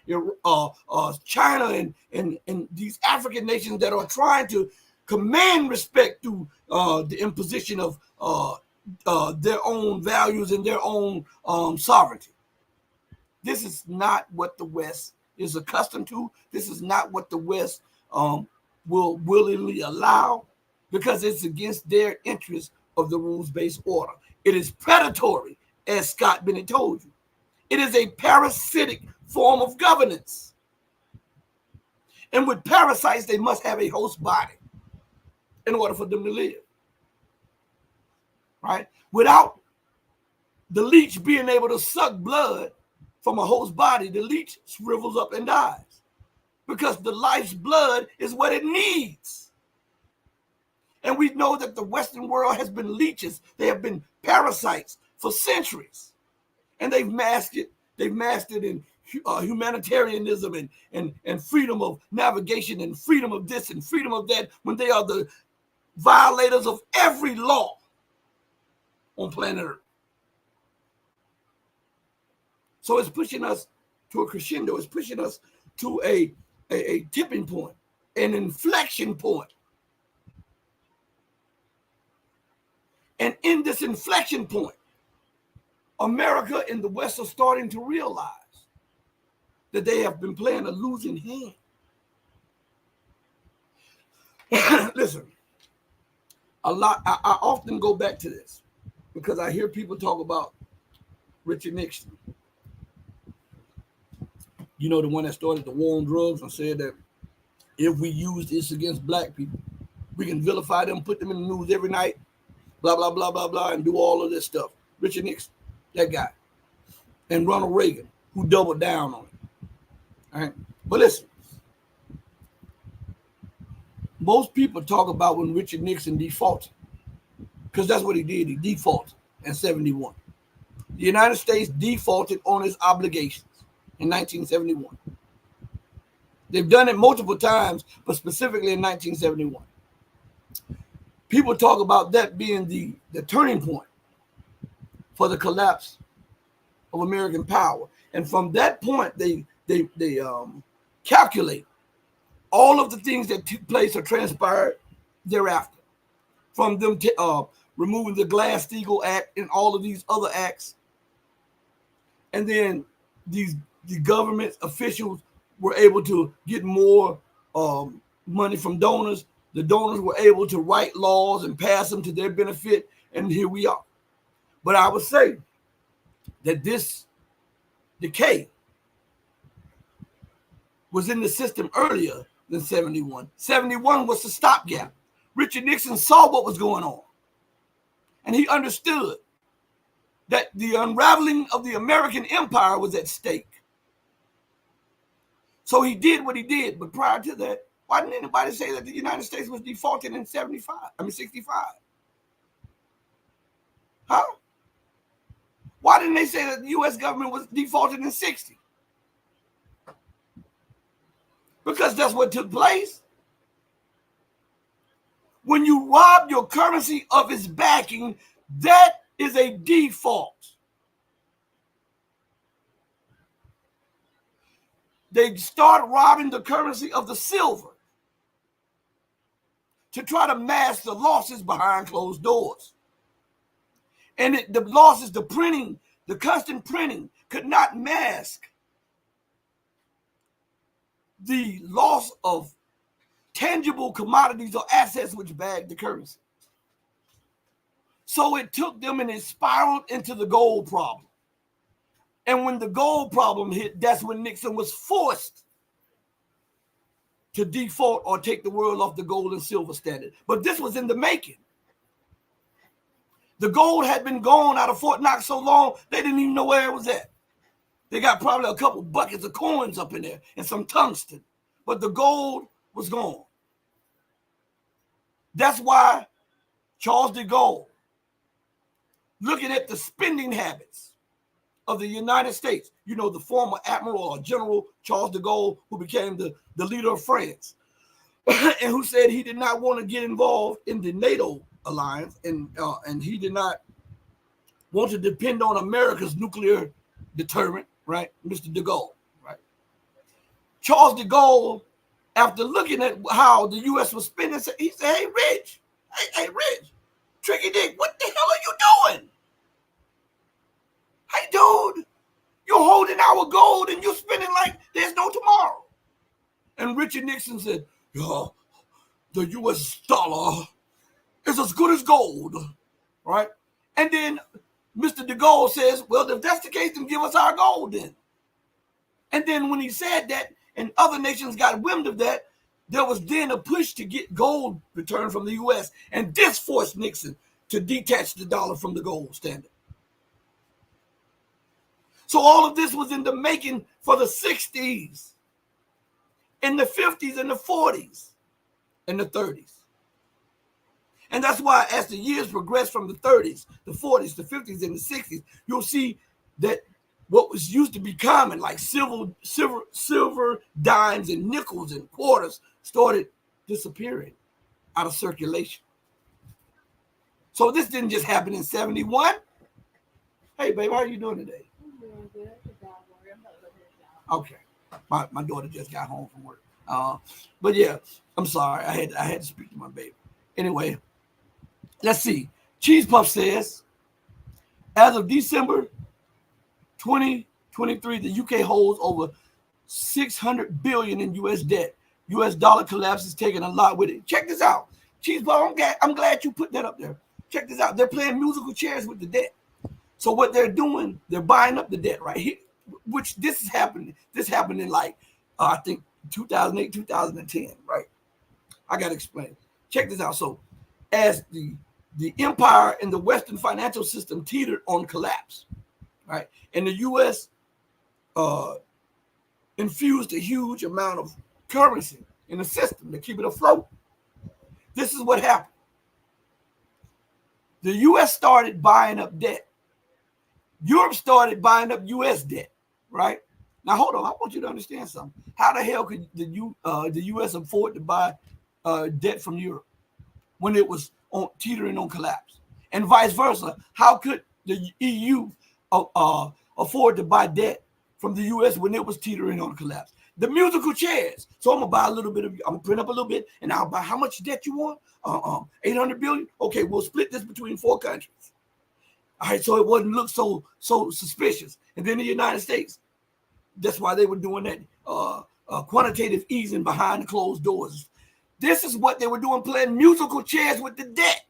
China, and these African nations that are trying to command respect through the imposition of their own values and their own sovereignty. This is not what the West is accustomed to. This is not what the West will willingly allow because it's against their interest of the rules-based order. It is predatory, as Scott Bennett told you. It is a parasitic form of governance. And with parasites, they must have a host body in order for them to live. Right? Without the leech being able to suck blood from a host body, the leech shrivels up and dies because the life's blood is what it needs. And we know that the Western world has been leeches. They have been parasites for centuries. And they've masked it. They've masked it in humanitarianism and freedom of navigation and freedom of this and freedom of that when they are the violators of every law on planet Earth. So it's pushing us to a crescendo. It's pushing us to a tipping point, an inflection point. And in this inflection point, America and the West are starting to realize that they have been playing a losing hand. Listen, I often go back to this because I hear people talk about Richard Nixon. You know, the one that started the war on drugs and said that if we use this against black people, we can vilify them, put them in the news every night, blah, blah, blah, blah, blah, and do all of this stuff. Richard Nixon, that guy. And Ronald Reagan, who doubled down on it. All right. But listen, most people talk about when Richard Nixon defaulted, because that's what he did. He defaulted in 71. The United States defaulted on its obligations in 1971. They've done it multiple times, but specifically in 1971. People talk about that being the turning point for the collapse of American power. And from that point, they they calculate all of the things that took place or transpired thereafter, from them removing the Glass-Steagall Act and all of these other acts, and then the government officials were able to get more money from donors. The donors were able to write laws and pass them to their benefit, and here we are. But I would say that this decay was in the system earlier than 71. 71 was the stopgap. Richard Nixon saw what was going on, and he understood that the unraveling of the American empire was at stake. So he did what he did. But prior to that, why didn't anybody say that the United States was defaulting in 65? I mean, 65. Huh? Why didn't they say that the U.S. government was defaulting in 60? Because that's what took place. When you rob your currency of its backing, that is a default. They start robbing the currency of the silver to try to mask the losses behind closed doors. And the losses, the printing, the constant printing could not mask the loss of tangible commodities or assets which bagged the currency. So it took them and it spiraled into the gold problem. And when the gold problem hit, that's when Nixon was forced to default or take the world off the gold and silver standard. But this was in the making. The gold had been gone out of Fort Knox so long, they didn't even know where it was at. They got probably a couple buckets of coins up in there and some tungsten, but the gold was gone. That's why Charles de Gaulle, looking at the spending habits of the United States, you know, the former Admiral or General Charles de Gaulle, who became the leader of France, and who said he did not want to get involved in the NATO alliance, and he did not want to depend on America's nuclear deterrent, right? Mr. de Gaulle, right? Charles de Gaulle, after looking at how the U.S. was spending, he said, hey, Rich, Tricky Dick, what the hell are you doing? Hey, dude, you're holding our gold and you're spending like there's no tomorrow. And Richard Nixon said, yeah, the U.S. dollar is as good as gold, right? And then Mr. de Gaulle says, well, if that's the case, then give us our gold then. And then when he said that and other nations got wind of that, there was then a push to get gold returned from the U.S. And this forced Nixon to detach the dollar from the gold standard. So all of this was in the making for the 60s, in the 50s, and the 40s, and the 30s. And that's why as the years progress from the 30s, the 40s, the 50s, and the 60s, you'll see that what was used to be common, like silver, dimes, and nickels and quarters, started disappearing out of circulation. So this didn't just happen in 71. Hey, babe, how are you doing today? Okay, my daughter just got home from work. But yeah, I'm sorry. I had to speak to my baby. Anyway, let's see. Cheese Puff says, as of December 2023, the UK holds over $600 billion in U.S. debt. U.S. dollar collapse is taking a lot with it. Check this out. Cheese Puff, I'm glad you put that up there. Check this out. They're playing musical chairs with the debt. So what they're doing, they're buying up the debt right here, which this is happening. This happened in like, I think 2008, 2010, right? I got to explain. Check this out. So as the empire and the Western financial system teetered on collapse, right? And the U.S. Infused a huge amount of currency in the system to keep it afloat. This is what happened. The U.S. started buying up debt. Europe started buying up U.S. debt, right? Now, hold on. I want you to understand something. How the hell could the U.S. afford to buy debt from Europe when it was teetering on collapse? And vice versa. How could the EU afford to buy debt from the U.S. when it was teetering on collapse. The musical chairs. So I'm gonna buy a little bit of. I'm gonna print up a little bit, and I'll buy how much debt you want? 800 billion. Okay, we'll split this between 4 countries. All right, so it wouldn't look so suspicious. And then the United States, that's why they were doing that quantitative easing behind the closed doors. This is what they were doing, playing musical chairs with the debt.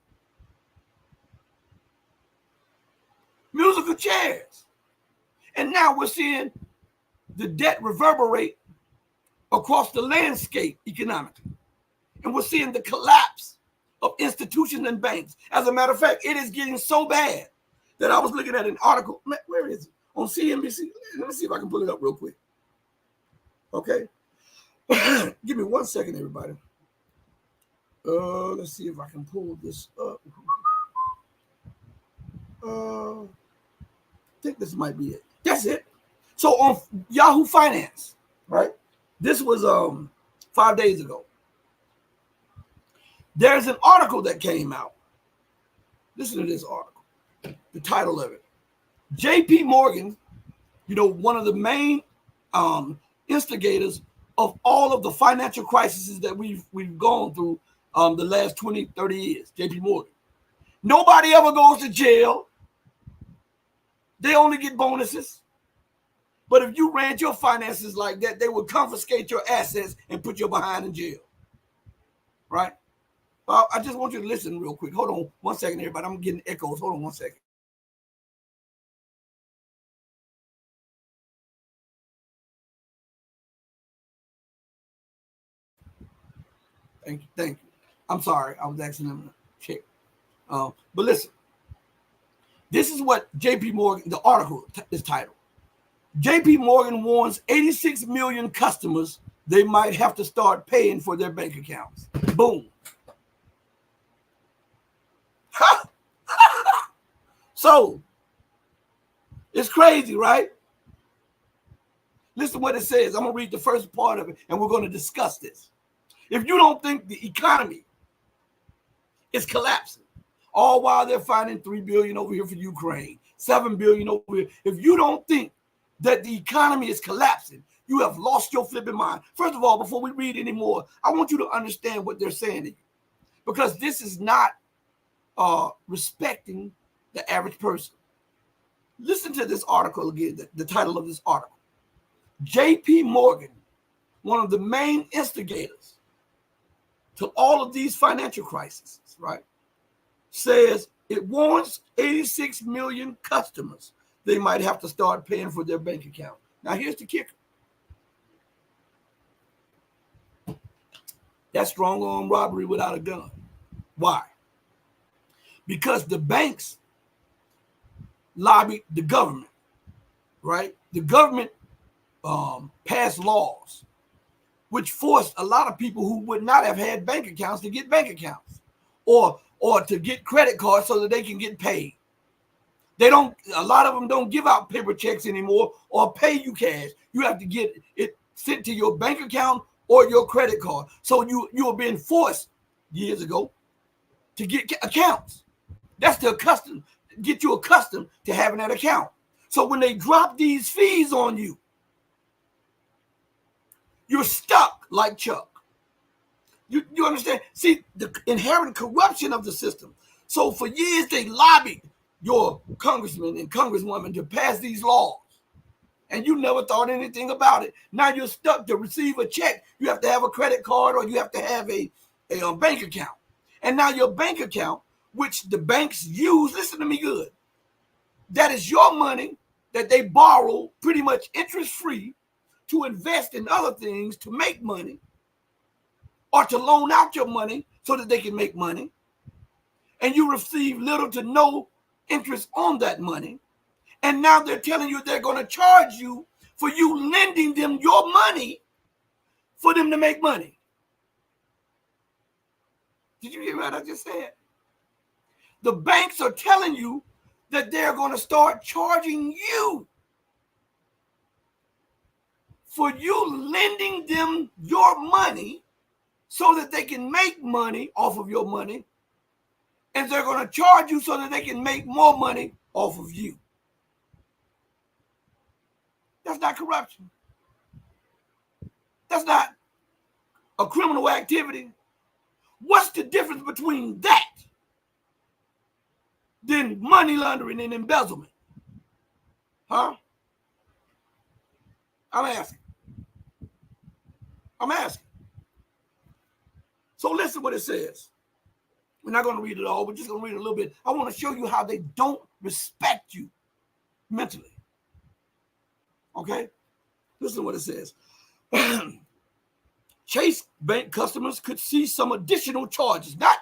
Musical chairs. And now we're seeing the debt reverberate across the landscape economically. And we're seeing the collapse of institutions and banks. As a matter of fact, it is getting so bad that I was looking at an article. Where is it? On CNBC. Let me see if I can pull it up real quick. Okay. Give me 1 second, everybody. Let's see if I can pull this up. I think this might be it. That's it. So on Yahoo Finance, right? This was 5 days ago. There's an article that came out. Listen to this article. The title of it. JP Morgan, one of the main instigators of all of the financial crises that we've gone through the last 20, 30 years, JP Morgan. Nobody ever goes to jail. They only get bonuses. But if you ran your finances like that, they would confiscate your assets and put you behind in jail. Right? Well, I just want you to listen real quick. Hold on 1 second, everybody. I'm getting echoes. Hold on 1 second. Thank you. I'm sorry. I was asking them to check. But listen, this is what JP Morgan, the article is titled. JP Morgan warns 86 million customers they might have to start paying for their bank accounts. Boom. So, it's crazy, right? Listen to what it says. I'm going to read the first part of it, and we're going to discuss this. If you don't think the economy is collapsing, all while they're finding $3 billion over here for Ukraine, $7 billion over here, if you don't think that the economy is collapsing, you have lost your flipping mind. First of all, before we read anymore, I want you to understand what they're saying to you, because this is not respecting the average person. Listen to this article again, the title of this article. JP Morgan, one of the main instigators to all of these financial crises, right, says it warns 86 million customers they might have to start paying for their bank account. Now, here's the kicker. That's strong arm robbery without a gun. Why? Because the banks lobbied the government, right? The government passed laws which forced a lot of people who would not have had bank accounts to get bank accounts, or to get credit cards so that they can get paid. A lot of them don't give out paper checks anymore or pay you cash. You have to get it sent to your bank account or your credit card. So you were being forced years ago to get accounts. That's get you accustomed to having that account. So when they drop these fees on you, you're stuck like Chuck. You understand? See, the inherent corruption of the system. So for years, they lobbied your congressman and congresswoman to pass these laws, and you never thought anything about it. Now you're stuck. To receive a check, you have to have a credit card or you have to have a bank account. And now your bank account, which the banks use, listen to me good, that is your money that they borrow pretty much interest-free to invest in other things to make money, or to loan out your money so that they can make money. And you receive little to no interest on that money. And now they're telling you they're going to charge you for you lending them your money for them to make money. Did you hear what I just said? The banks are telling you that they're going to start charging you for you lending them your money so that they can make money off of your money, and they're going to charge you so that they can make more money off of you. That's not corruption. That's not a criminal activity. What's the difference between that than money laundering and embezzlement? Huh? I'm asking. So listen what it says. We're not going to read it all. We're just going to read a little bit. I want to show you how they don't respect you mentally. Okay? Listen to what it says. Chase Bank customers could see some additional charges, not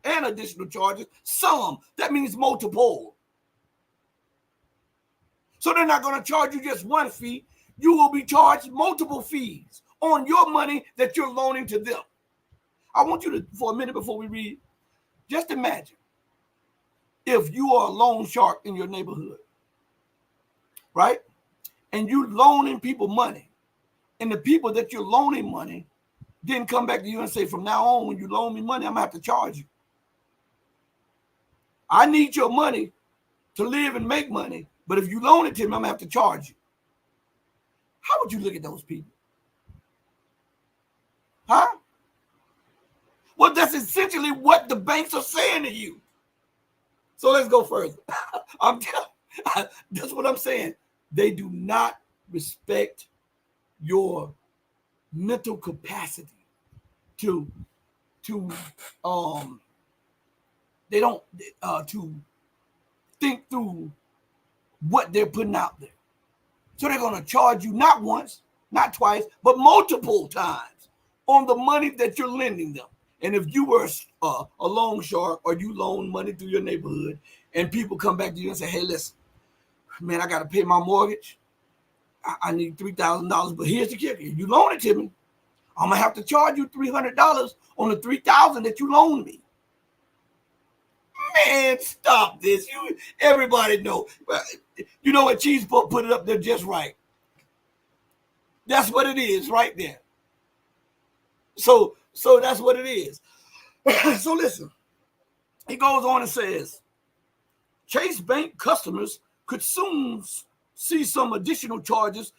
an additional charges, some. That means multiple. So they're not going to charge you just one fee. You will be charged multiple fees on your money that you're loaning to them. I want you to, for a minute before we read, just imagine if you are a loan shark in your neighborhood, right? And you loaning people money, and the people that you're loaning money didn't come back to you and say, from now on, when you loan me money, I'm going to have to charge you. I need your money to live and make money, but if you loan it to me, I'm going to have to charge you. How would you look at those people? Huh? Well, that's essentially what the banks are saying to you. So let's go further. That's what I'm saying. They do not respect your mental capacity to think through what they're putting out there. So they're going to charge you not once, not twice, but multiple times on the money that you're lending them. And if you were a loan shark or you loan money through your neighborhood and people come back to you and say, hey, listen, man, I got to pay my mortgage. I need $3,000, but here's the kicker. You loan it to me, I'm going to have to charge you $300 on the $3,000 that you loaned me. Man, stop this. Everybody know. You know what? Cheese put it up there just right. That's what it is right there. So that's what it is. So listen, he goes on and says, Chase Bank customers could soon see some additional charges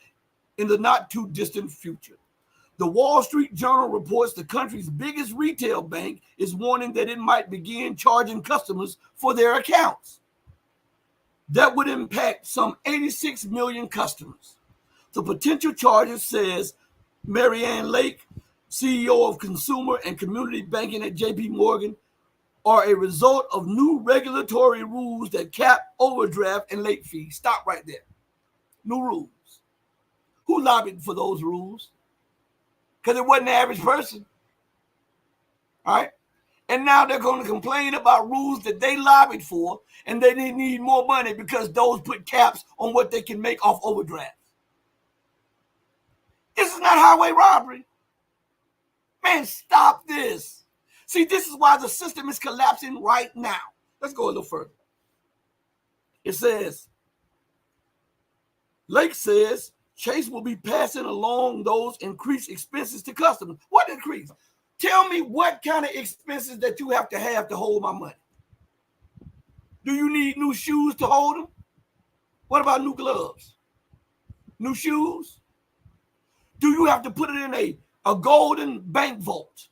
in the not too distant future. The Wall Street Journal reports the country's biggest retail bank is warning that it might begin charging customers for their accounts. That would impact some 86 million customers. The potential charges, says Marianne Lake, CEO of Consumer and Community Banking at JP Morgan, are a result of new regulatory rules that cap overdraft and late fees. Stop right there. New rules. Who lobbied for those rules? Because it wasn't the average person. All right? And now they're going to complain about rules that they lobbied for, and they need more money because those put caps on what they can make off overdrafts. This is not highway robbery. Man, stop this. See, this is why the system is collapsing right now. Let's go a little further. It says, Lake says Chase will be passing along those increased expenses to customers. What increase? Tell me what kind of expenses that you have to hold my money. Do you need new shoes to hold them? What about new gloves? New shoes? Do you have to put it in a golden bank vault?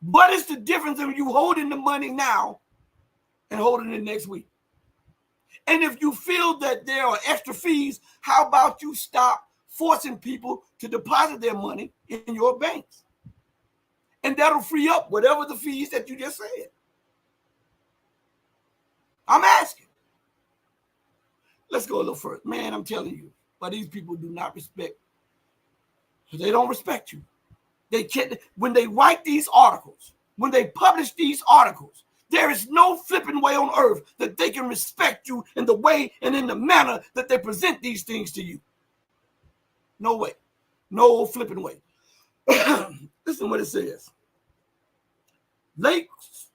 What is the difference in you holding the money now and holding it next week? And if you feel that there are extra fees, how about you stop forcing people to deposit their money in your banks? And that'll free up whatever the fees that you just said. I'm asking. Let's go a little further. Man, I'm telling you, but these people do not respect. They don't respect you. They can't. When they write these articles, when they publish these articles, there is no flipping way on earth that they can respect you in the way and in the manner that they present these things to you. No way. No flipping way. Listen what it says. Lake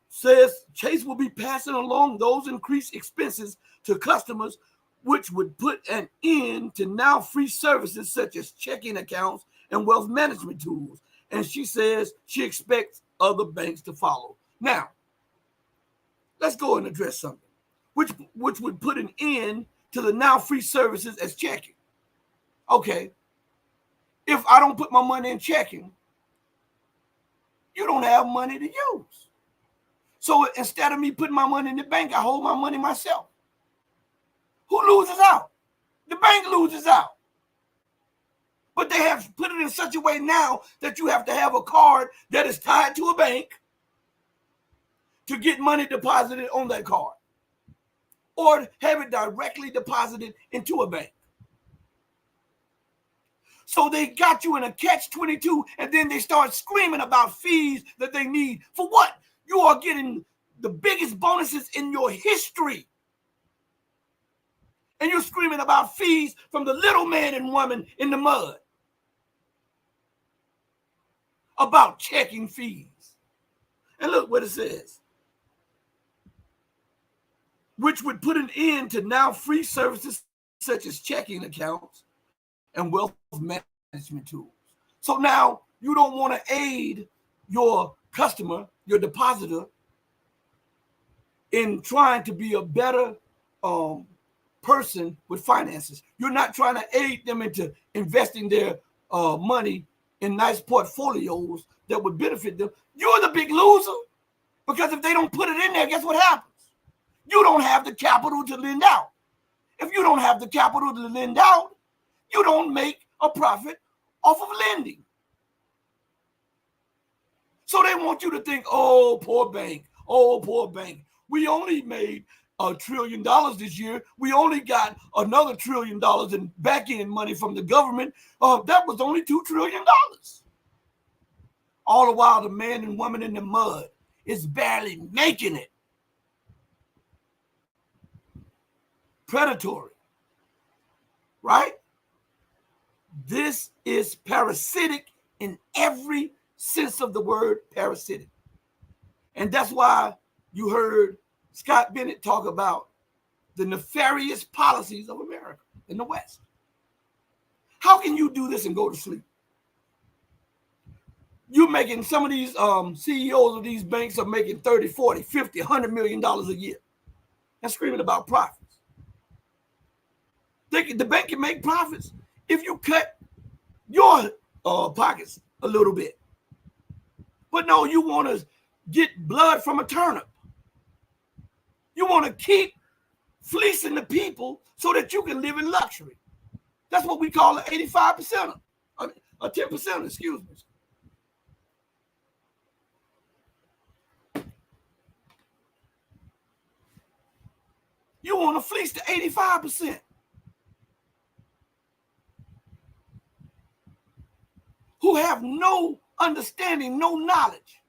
says Chase will be passing along those increased expenses to customers, which would put an end to now free services such as checking accounts and wealth management tools. And she says she expects other banks to follow. Now, let's go and address something, which would put an end to the now free services as checking. Okay, if I don't put my money in checking, you don't have money to use. So instead of me putting my money in the bank, I hold my money myself. Who loses out? The bank loses out. But they have put it in such a way now that you have to have a card that is tied to a bank to get money deposited on that card, or have it directly deposited into a bank. So they got you in a catch-22, and then they start screaming about fees that they need. For what? You are getting the biggest bonuses in your history. And you're screaming about fees from the little man and woman in the mud about checking fees. And look what it says. Which would put an end to now free services such as checking accounts and wealth management tools. So now you don't want to aid your customer, your depositor, in trying to be a better person with finances. You're not trying to aid them into investing their money in nice portfolios that would benefit them. You're the big loser, because if they don't put it in there, guess what happens? You don't have the capital to lend out. If you don't have the capital to lend out, you don't make a profit off of lending. So they want you to think, oh, poor bank. Oh, poor bank. We only made $1 trillion this year. We only got another $1 trillion in back-end money from the government. That was only $2 trillion. All the while, the man and woman in the mud is barely making it. Predatory, right? This is parasitic in every sense of the word parasitic. And that's why you heard Scott Bennett talk about the nefarious policies of America in the West. How can you do this and go to sleep? You're making, some of these CEOs of these banks are making 30, 40, 50, $100 million a year and screaming about profits. The bank can make profits if you cut your pockets a little bit. But no, you want to get blood from a turnip. You want to keep fleecing the people so that you can live in luxury. That's what we call an 85%, a 10%, excuse me. You want to fleece the 85%. Who have no understanding, no knowledge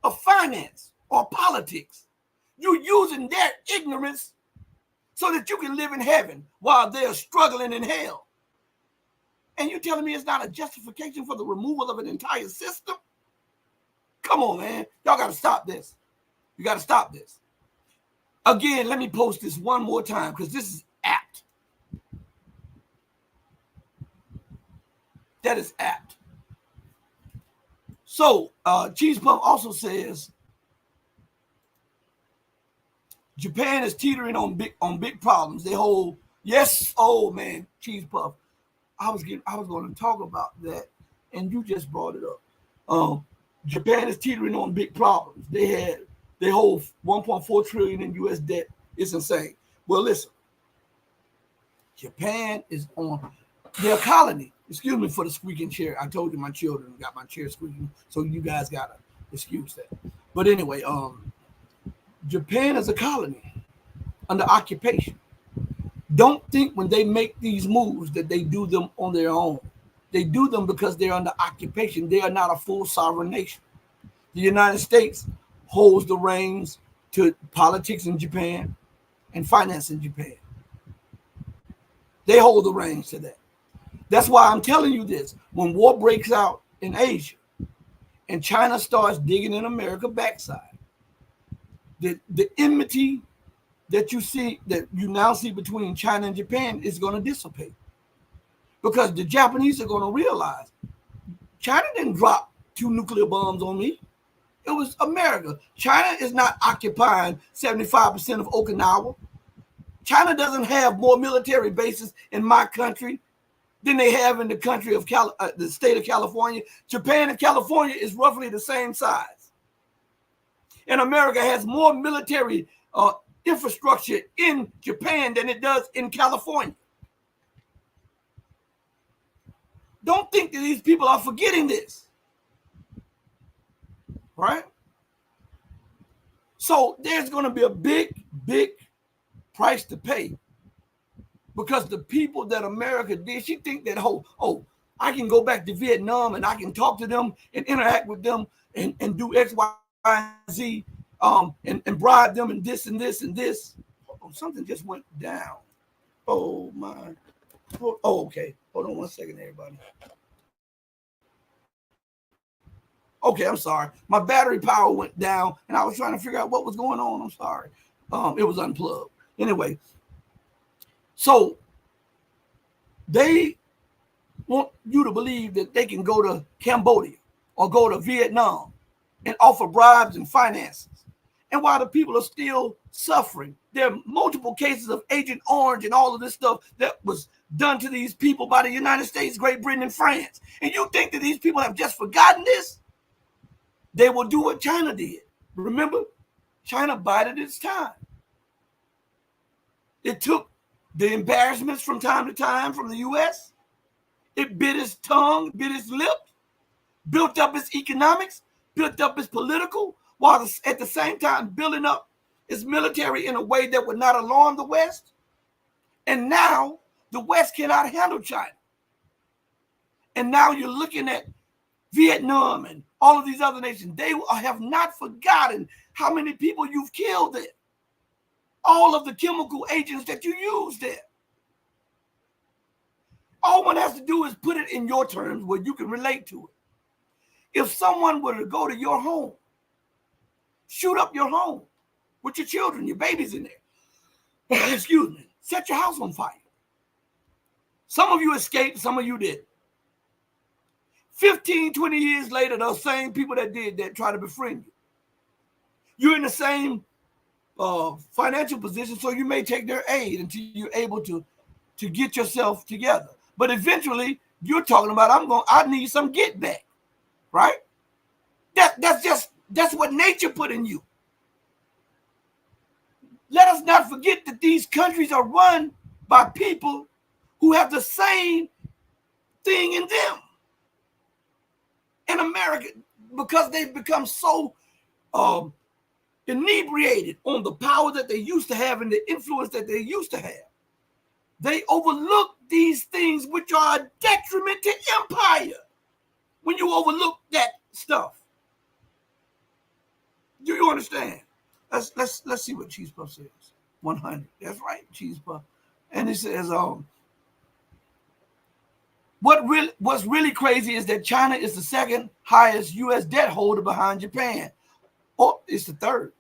of finance or politics. You're using their ignorance so that you can live in heaven while they're struggling in hell. And you're telling me it's not a justification for the removal of an entire system? Come on, man. Y'all got to stop this. You got to stop this. Again, let me post this one more time because this is apt. That is apt. So, Cheese Puff also says Japan is teetering on big problems. They hold, yes, oh man, Cheese Puff. I was going to talk about that, and you just brought it up. Japan is teetering on big problems. They hold 1.4 trillion in U.S. debt. It's insane. Well, listen, Japan is on their colony. Excuse me for the squeaking chair. I told you my children got my chair squeaking, so you guys gotta excuse that. But anyway, Japan is a colony under occupation. Don't think when they make these moves that they do them on their own. They do them because they're under occupation. They are not a full sovereign nation. The United States holds the reins to politics in Japan and finance in Japan. They hold the reins to that. That's why I'm telling you this. When war breaks out in Asia and China starts digging in America's backside, the enmity that you now see between China and Japan is going to dissipate. Because the Japanese are going to realize China didn't drop 2 nuclear bombs on me. It was America. China is not occupying 75% of Okinawa. China doesn't have more military bases in my country than they have in the country of the state of California. Japan and California is roughly the same size. And America has more military infrastructure in Japan than it does in California. Don't think that these people are forgetting this, right? So there's going to be a big, big price to pay because the people that America did, she think that, oh, I can go back to Vietnam and I can talk to them and interact with them and do X, Y, and Z and bribe them and this and this and this. Oh, something just went down. Oh, my. Oh, okay. Hold on one second, everybody. Okay, I'm sorry. My battery power went down, and I was trying to figure out what was going on. I'm sorry. It was unplugged. Anyway, so they want you to believe that they can go to Cambodia or go to Vietnam and offer bribes and finances. And while the people are still suffering, there are multiple cases of Agent Orange and all of this stuff that was done to these people by the United States, Great Britain, and France. And you think that these people have just forgotten this? They will do what China did. Remember, China bided its time. It took the embarrassments from time to time from the U.S. It bit its tongue, bit its lip, built up its economics, built up its political, while at the same time building up its military in a way that would not alarm the West. And now the West cannot handle China. And now you're looking at Vietnam and all of these other nations. They have not forgotten how many people you've killed there. All of the chemical agents that you used there. All one has to do is put it in your terms where you can relate to it. If someone were to go to your home, shoot up your home with your children, your babies in there, excuse me, set your house on fire. Some of you escaped, some of you didn't. 15, 20 years later, those same people that did that try to befriend you. You're in the same financial position, so you may take their aid until you're able to get yourself together. But eventually, you're talking about, I need some get back, right? That's what nature put in you. Let us not forget that these countries are run by people who have the same thing in them. In America, because they've become so inebriated on the power that they used to have and the influence that they used to have, they overlook these things which are a detriment to empire. When you overlook that stuff, do you understand? Let's see what Cheese Puff says. 100. That's right, Cheese Puff. And it says, what's really crazy is that China is the second highest U.S. debt holder behind Japan. Or it's the third.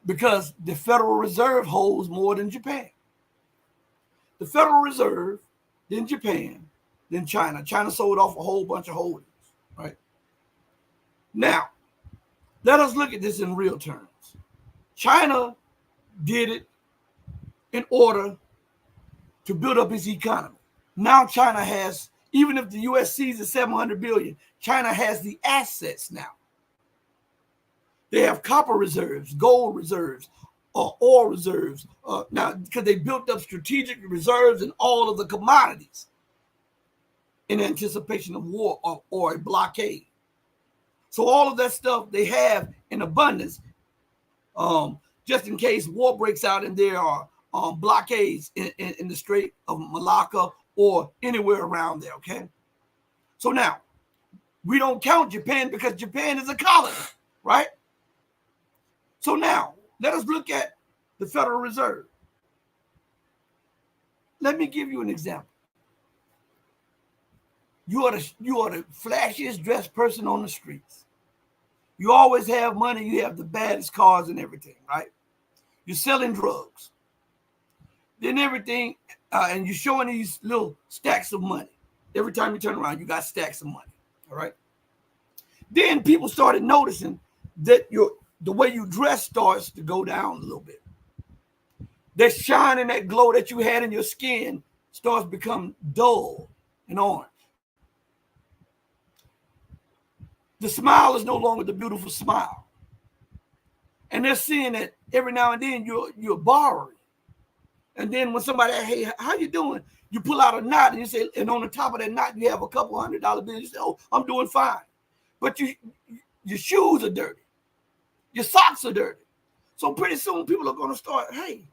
Because the Federal Reserve holds more than Japan. The Federal Reserve, then Japan, then China. China sold off a whole bunch of holdings, right? Now, let us look at this in real terms. China did it in order to build up its economy. Now China has, even if the U.S. seizes $700 billion, China has the assets now. They have copper reserves, gold reserves, oil reserves. Now, because they built up strategic reserves in all of the commodities in anticipation of war or a blockade. So all of that stuff they have in abundance, just in case war breaks out and there are blockades in the Strait of Malacca or anywhere around there, okay? So now, we don't count Japan because Japan is a colony, right? So now, let us look at the Federal Reserve. Let me give you an example. You are the flashiest dressed person on the streets. You always have money. You have the baddest cars and everything, right? You're selling drugs. Then everything, and you're showing these little stacks of money. Every time you turn around, you got stacks of money, all right? Then people started noticing that the way you dress starts to go down a little bit. that shine and that glow that you had in your skin starts to become dull and orange. The smile is no longer the beautiful smile. And they're seeing that every now and then you're borrowing. And then when somebody, hey, how you doing? You pull out a knot and you say, and on the top of that knot, you have a couple $100 bills. You say, oh, I'm doing fine. But your shoes are dirty. Your socks are dirty. So pretty soon people are going to start, hey,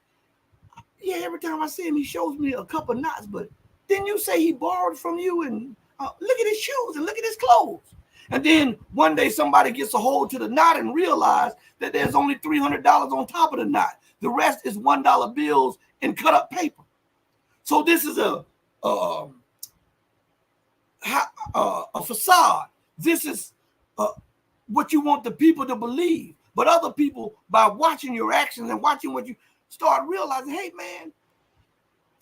yeah, every time I see him, he shows me a couple knots. But didn't you say he borrowed from you? And look at his shoes and look at his clothes. And then one day somebody gets a hold to the knot and realize that there's only $300 on top of the knot. The rest is $1 bills and cut up paper. So this is a facade. This is what you want the people to believe. But other people, by watching your actions and watching what you start realizing, hey, man,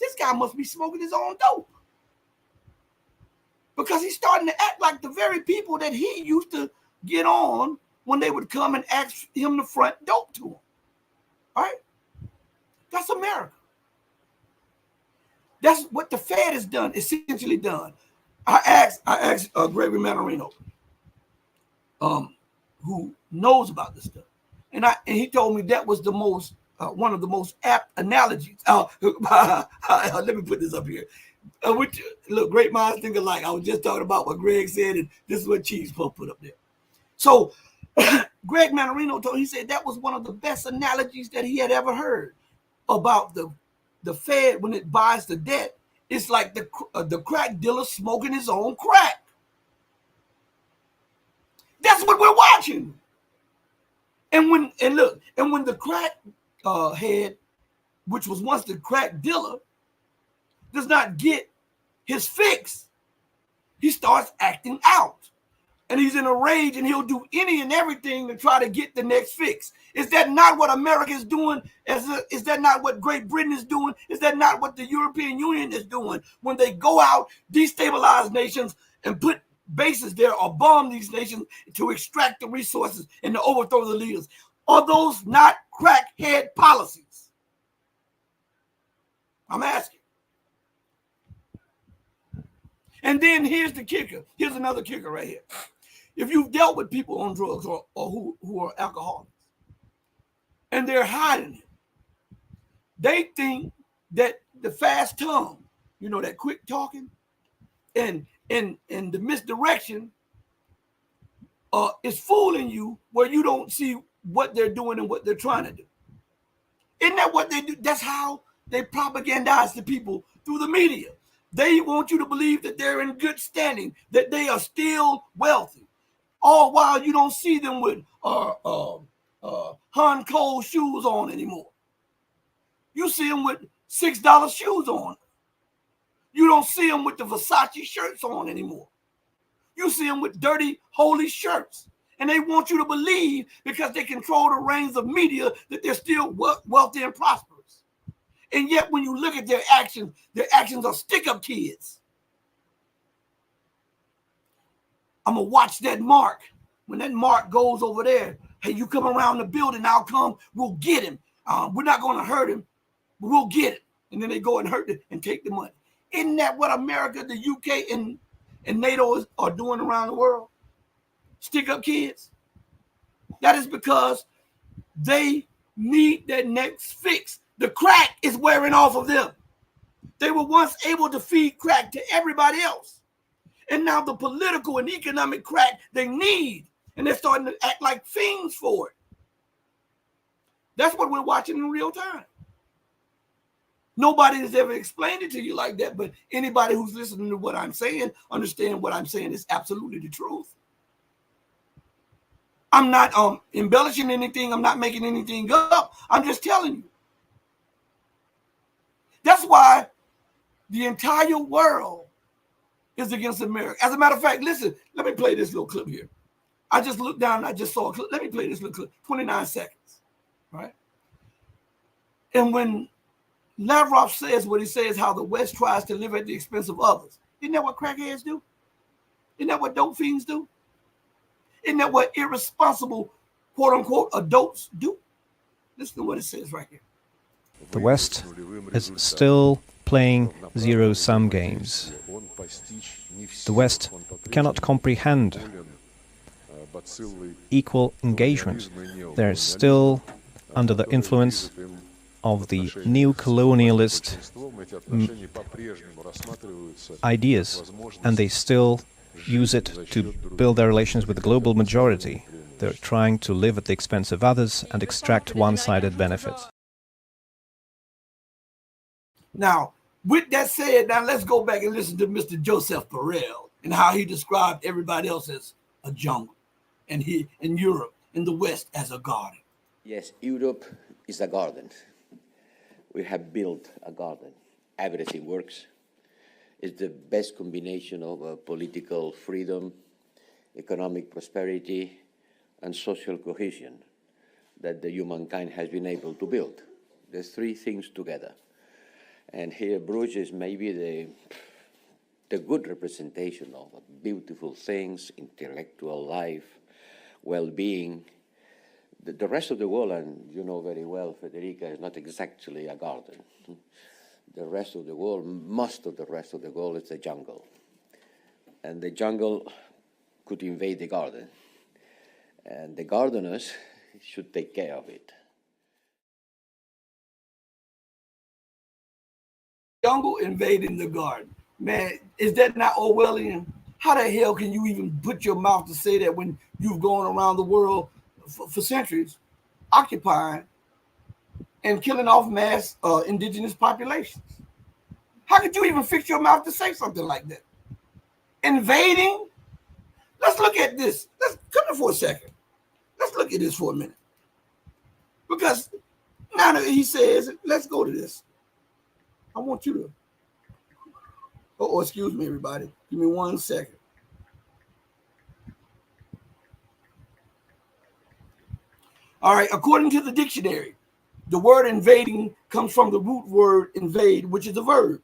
this guy must be smoking his own dope. Because he's starting to act like the very people that he used to get on when they would come and ask him to front dope to him. All right? That's America. That's what the Fed has done, essentially done. I asked Gregory Mannarino, who knows about this stuff, and he told me that was the most one of the most apt analogies. Let me put this up here. Look, great minds think alike. I was just talking about what Greg said, and this is what Cheese Puff put up there. So Greg Mannarino he said that was one of the best analogies that he had ever heard about the Fed when it buys the debt. It's like the crack dealer smoking his own crack. That's what we're watching. And when the crack head, which was once the crack dealer, does not get his fix, he starts acting out. And he's in a rage and he'll do any and everything to try to get the next fix. Is that not what America is doing? Is that not what Great Britain is doing? Is that not what the European Union is doing when they go out, destabilize nations and put bases there or bomb these nations to extract the resources and to overthrow the leaders? Are those not crackhead policies? I'm asking. And then here's the kicker. Here's another kicker right here. If you've dealt with people on drugs or who are alcoholics and they're hiding it, they think that the fast tongue, that quick talking and the misdirection is fooling you where you don't see what they're doing and what they're trying to do. Isn't that what they do? That's how they propagandize the people through the media. They want you to believe that they're in good standing, that they are still wealthy, all while you don't see them with Han Cole shoes on anymore. You see them with $6 shoes on. You don't see them with the Versace shirts on anymore. You see them with dirty, holy shirts. And they want you to believe, because they control the reins of media, that they're still wealthy and prosperous. And yet when you look at their actions are stick-up kids. I'm going to watch that mark. When that mark goes over there, hey, you come around the building, I'll come, we'll get him. We're not going to hurt him, but we'll get it. And then they go and hurt it and take the money. Isn't that what America, the UK, and NATO are doing around the world? Stick-up kids. That is because they need that next fix. The crack is wearing off of them. They were once able to feed crack to everybody else. And now the political and economic crack they need, and they're starting to act like fiends for it. That's what we're watching in real time. Nobody has ever explained it to you like that, but anybody who's listening to what I'm saying understand what I'm saying is absolutely the truth. I'm not embellishing anything. I'm not making anything up. I'm just telling you. That's why the entire world is against America. As a matter of fact, listen, let me play this little clip here. I just looked down and I just saw a clip. Let me play this little clip, 29 seconds, right? And when Lavrov says what he says, how the West tries to live at the expense of others, isn't that what crackheads do? Isn't that what dope fiends do? Isn't that what irresponsible, quote unquote, adults do? Listen to what it says right here. The West is still playing zero-sum games. The West cannot comprehend equal engagement. They're still under the influence of the neo-colonialist ideas, and they still use it to build their relations with the global majority. They're trying to live at the expense of others and extract one-sided benefits. Now, with that said, now let's go back and listen to Mr. Joseph Borrell and how he described everybody else as a jungle, and he in Europe, in the West, as a garden. Yes, Europe is a garden. We have built a garden. Everything works. It's the best combination of political freedom, economic prosperity, and social cohesion that the humankind has been able to build. There's three things together. And here Bruges is maybe the good representation of beautiful things, intellectual life, well-being. The rest of the world, and you know very well, Federica, is not exactly a garden. The rest of the world, most of the rest of the world is a jungle. And the jungle could invade the garden. And the gardeners should take care of it. Jungle invading the garden. Man, is that not Orwellian? How the hell can you even put your mouth to say that when you've gone around the world for centuries, occupying and killing off mass indigenous populations? How could you even fix your mouth to say something like that? Invading? Let's look at this. Let's come here for a second. Let's look at this for a minute. Because now that he says, let's go to this. I want you to, excuse me, everybody. Give me 1 second. All right, according to the dictionary, the word invading comes from the root word invade, which is a verb.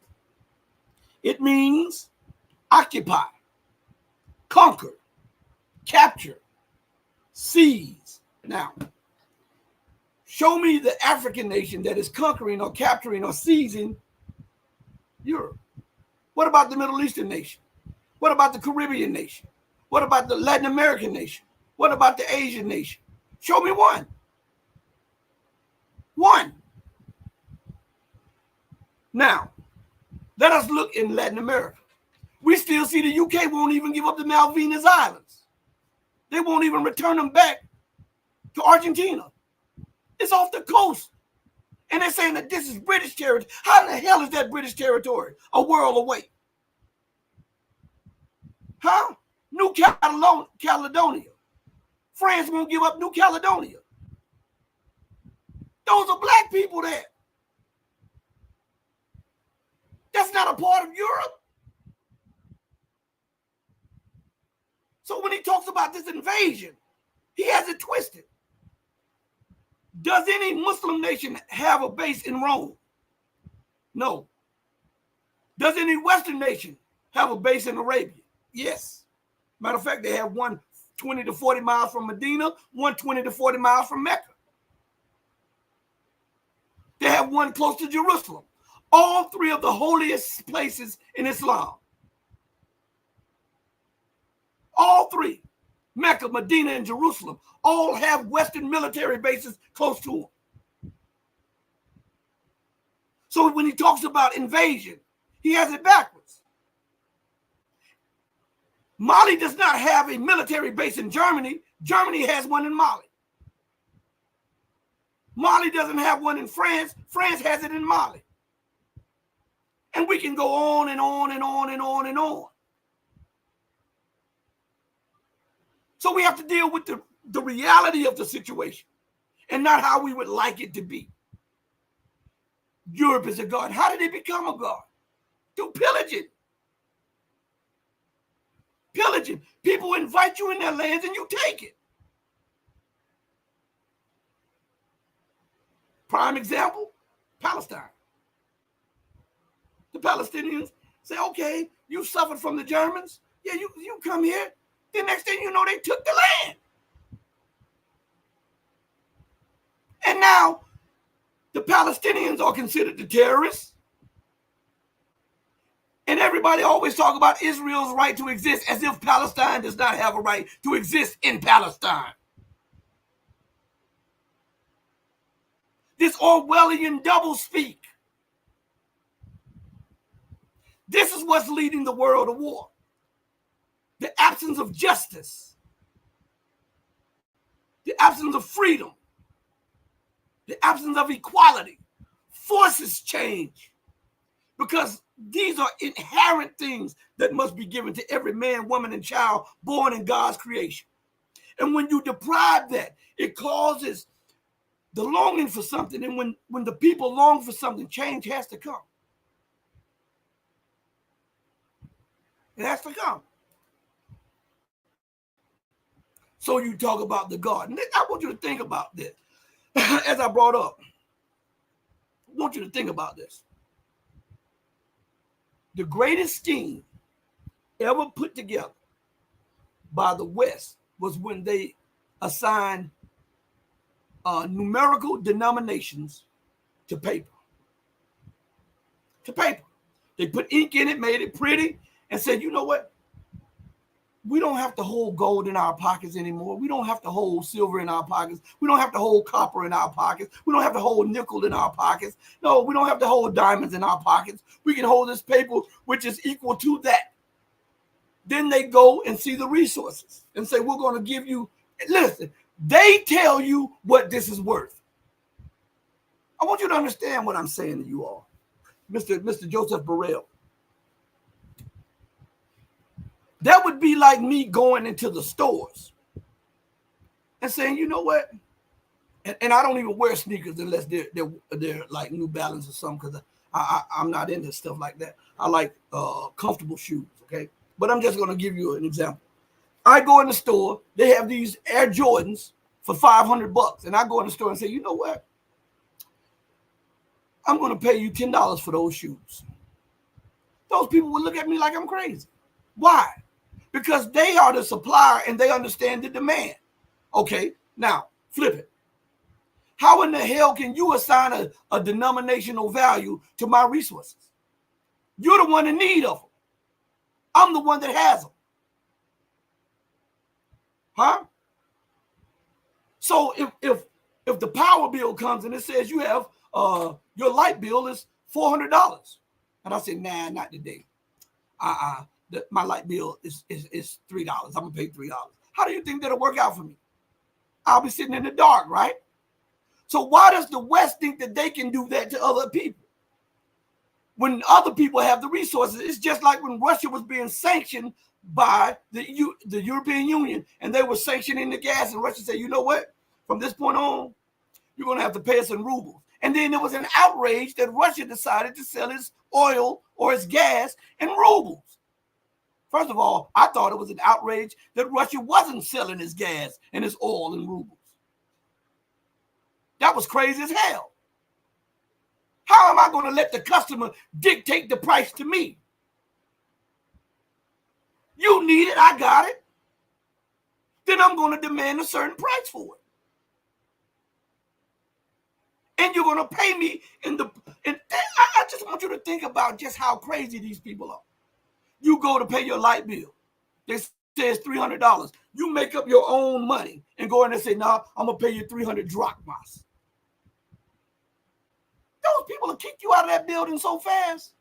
It means occupy, conquer, capture, seize. Now, show me the African nation that is conquering or capturing or seizing Europe. What about the Middle Eastern nation? What about the Caribbean nation? What about the Latin American nation? What about the Asian nation? Show me one. One. Now, let us look in Latin America. We still see the UK won't even give up the Malvinas Islands. They won't even return them back to Argentina. It's off the coast. And they're saying that this is British territory. How the hell is that British territory? A world away. Huh? New Caledonia. France won't give up New Caledonia. Those are black people there. That's not a part of Europe. So when he talks about this invasion, he has it twisted. Does any Muslim nation have a base in Rome? No. Does any Western nation have a base in Arabia? Yes. Matter of fact, they have one 20 to 40 miles from Medina, one 20 to 40 miles from Mecca. They have one close to Jerusalem. All three of the holiest places in Islam. All three, Mecca, Medina, and Jerusalem, all have Western military bases close to them. So when he talks about invasion, he has it backwards. Mali does not have a military base in Germany. Germany has one in Mali. Mali doesn't have one in France. France has it in Mali. And we can go on and on and on and on and on. So we have to deal with the reality of the situation and not how we would like it to be. Europe is a god. How did it become a god? Through pillaging. Pillaging. People invite you in their lands and you take it. Prime example, Palestine. The Palestinians say, okay, you suffered from the Germans. Yeah, you come here. The next thing you know, they took the land. And now The Palestinians are considered the terrorists. And everybody always talk about Israel's right to exist as if Palestine does not have a right to exist in Palestine. This Orwellian doublespeak. This is what's leading the world to war. The absence of justice. The absence of freedom. The absence of equality forces change, because these are inherent things that must be given to every man, woman, and child born in God's creation. And when you deprive that, it causes the longing for something. And when the people long for something, change has to come. It has to come. So you talk about the garden. I want you to think about this. As I brought up, I want you to think about this. The greatest scheme ever put together by the West was when they assigned numerical denominations to paper. To paper. They put ink in it, made it pretty, and said, you know what? We don't have to hold gold in our pockets anymore. We don't have to hold silver in our pockets. We don't have to hold copper in our pockets. We don't have to hold nickel in our pockets. No, we don't have to hold diamonds in our pockets. We can hold this paper, which is equal to that. Then they go and see the resources and say, we're going to give you, listen, they tell you what this is worth. I want you to understand what I'm saying to you all. Mr. Joseph Burrell. That would be like me going into the stores and saying, you know what? And I don't even wear sneakers unless they're like New Balance or something, because I'm not into stuff like that. I like comfortable shoes, okay? But I'm just going to give you an example. I go in the store, they have these Air Jordans for $500, and I go in the store and say, you know what? I'm going to pay you $10 for those shoes. Those people would look at me like I'm crazy. Why? Because they are the supplier and they understand the demand. Okay, now flip it. How in the hell can you assign a denominational value to my resources? You're the one in need of them. I'm the one that has them. Huh? So if the power bill comes and it says you have your light bill is $400, and I say, nah, not today. My light bill is $3. I'm gonna pay $3. How do you think that'll work out for me? I'll be sitting in the dark, right? So why does the West think that they can do that to other people? When other people have the resources, it's just like when Russia was being sanctioned by the European Union, and they were sanctioning the gas, and Russia said, you know what? From this point on, you're gonna have to pay us in rubles. And then there was an outrage that Russia decided to sell its oil or its gas in rubles. First of all, I thought it was an outrage that Russia wasn't selling its gas and its oil in rubles. That was crazy as hell. How am I going to let the customer dictate the price to me? You need it, I got it. Then I'm going to demand a certain price for it. And you're going to pay me I just want you to think about just how crazy these people are. You go to pay your light bill. They say it's $300. You make up your own money and go in and say, no, I'm going to pay you 300 drachmas. Those people will kick you out of that building so fast.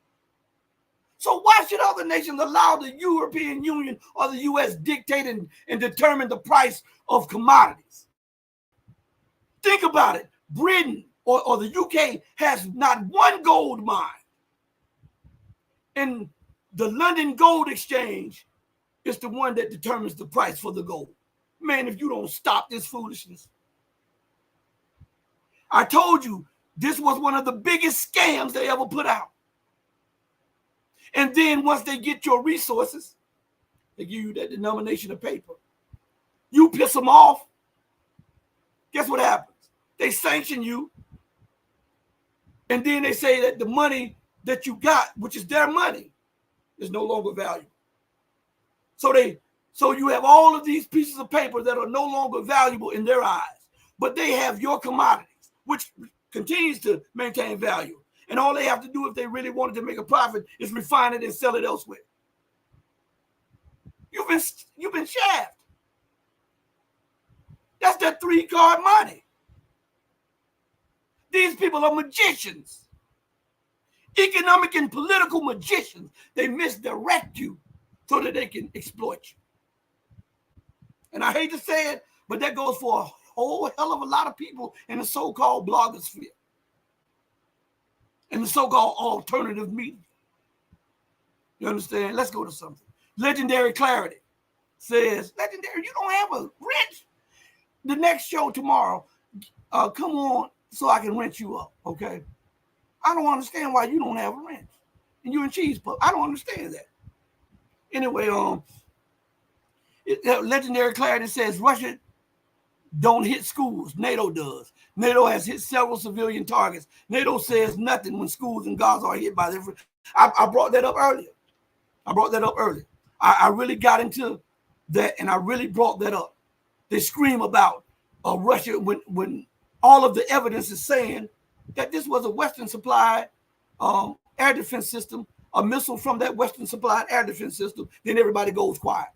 So why should other nations allow the European Union or the U.S. dictate and determine the price of commodities? Think about it. Britain or the UK has not one gold mine. And the London Gold Exchange is the one that determines the price for the gold. Man, if you don't stop this foolishness. I told you, this was one of the biggest scams they ever put out. And then once they get your resources, they give you that denomination of paper. You piss them off. Guess what happens? They sanction you. And then they say that the money that you got, which is their money, is no longer valuable. So you have all of these pieces of paper that are no longer valuable in their eyes, but they have your commodities, which continues to maintain value. And all they have to do if they really wanted to make a profit is refine it and sell it elsewhere. You've been shaft. That's that 3-card money. These people are magicians. Economic and political magicians. They misdirect you so that they can exploit you. And I hate to say it, but that goes for a whole hell of a lot of people in the so-called blogosphere and the so-called alternative media. You understand? Let's go to something. Legendary Clarity says, Legendary, you don't have a rent. The next show tomorrow, come on so I can rent you up, okay? I don't understand why you don't have a rent. And you're in Cheese Puff. I don't understand that. Anyway, Legendary Clarity says Russia don't hit schools. NATO does. NATO has hit several civilian targets. NATO says nothing when schools in Gaza are hit by the. I brought that up earlier. I really got into that, and I really brought that up. They scream about Russia when all of the evidence is saying that this was a Western supplied air defense system, a missile from that Western supplied air defense system. Then everybody goes quiet.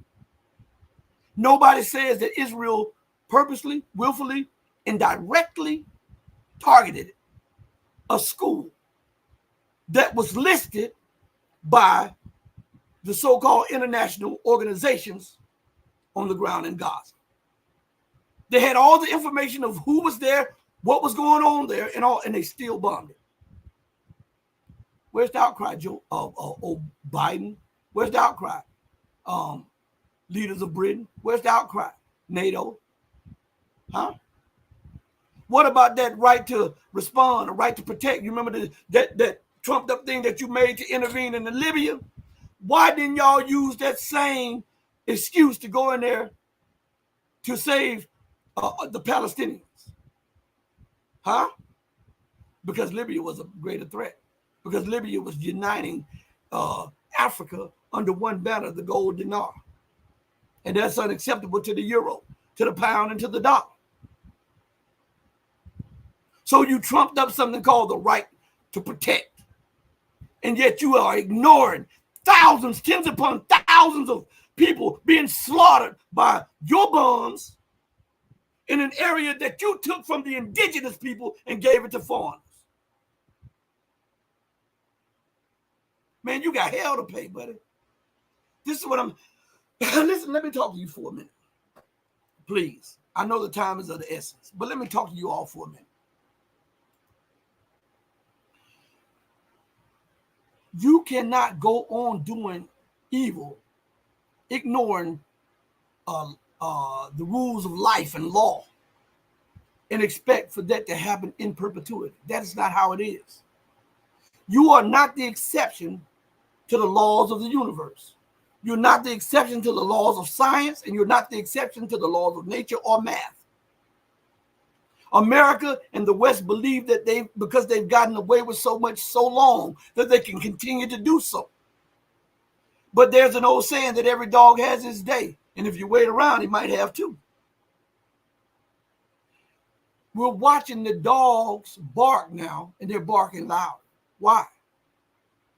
Nobody says that Israel purposely, willfully, and directly targeted a school that was listed by the so-called international organizations on the ground in Gaza. They had all the information of who was there, what was going on there, and they still bombed it. Where's the outcry, Joe? Biden? Where's the outcry? Leaders of Britain? Where's the outcry? NATO? Huh? What about that right to respond, a right to protect? You remember that trumped up thing that you made to intervene in Libya? Why didn't y'all use that same excuse to go in there to save the Palestinians? Huh? Because Libya was a greater threat. Because Libya was uniting Africa under one banner, the gold dinar. And that's unacceptable to the euro, to the pound, and to the dollar. So you trumped up something called the right to protect. And yet you are ignoring thousands, tens upon thousands of people being slaughtered by your bombs in an area that you took from the indigenous people and gave it to foreigners. Man, you got hell to pay, buddy. This is what I'm... Listen, let me talk to you for a minute. Please. I know the time is of the essence, but let me talk to you all for a minute. You cannot go on doing evil, ignoring the rules of life and law, and expect for that to happen in perpetuity. That is not how it is. You are not the exception to the laws of the universe. You're not the exception to the laws of science, and you're not the exception to the laws of nature or math. America and the West believe that because they've gotten away with so much so long that they can continue to do so. But there's an old saying that every dog has his day. And if you wait around, he might have two. We're watching the dogs bark now, and they're barking loud. Why?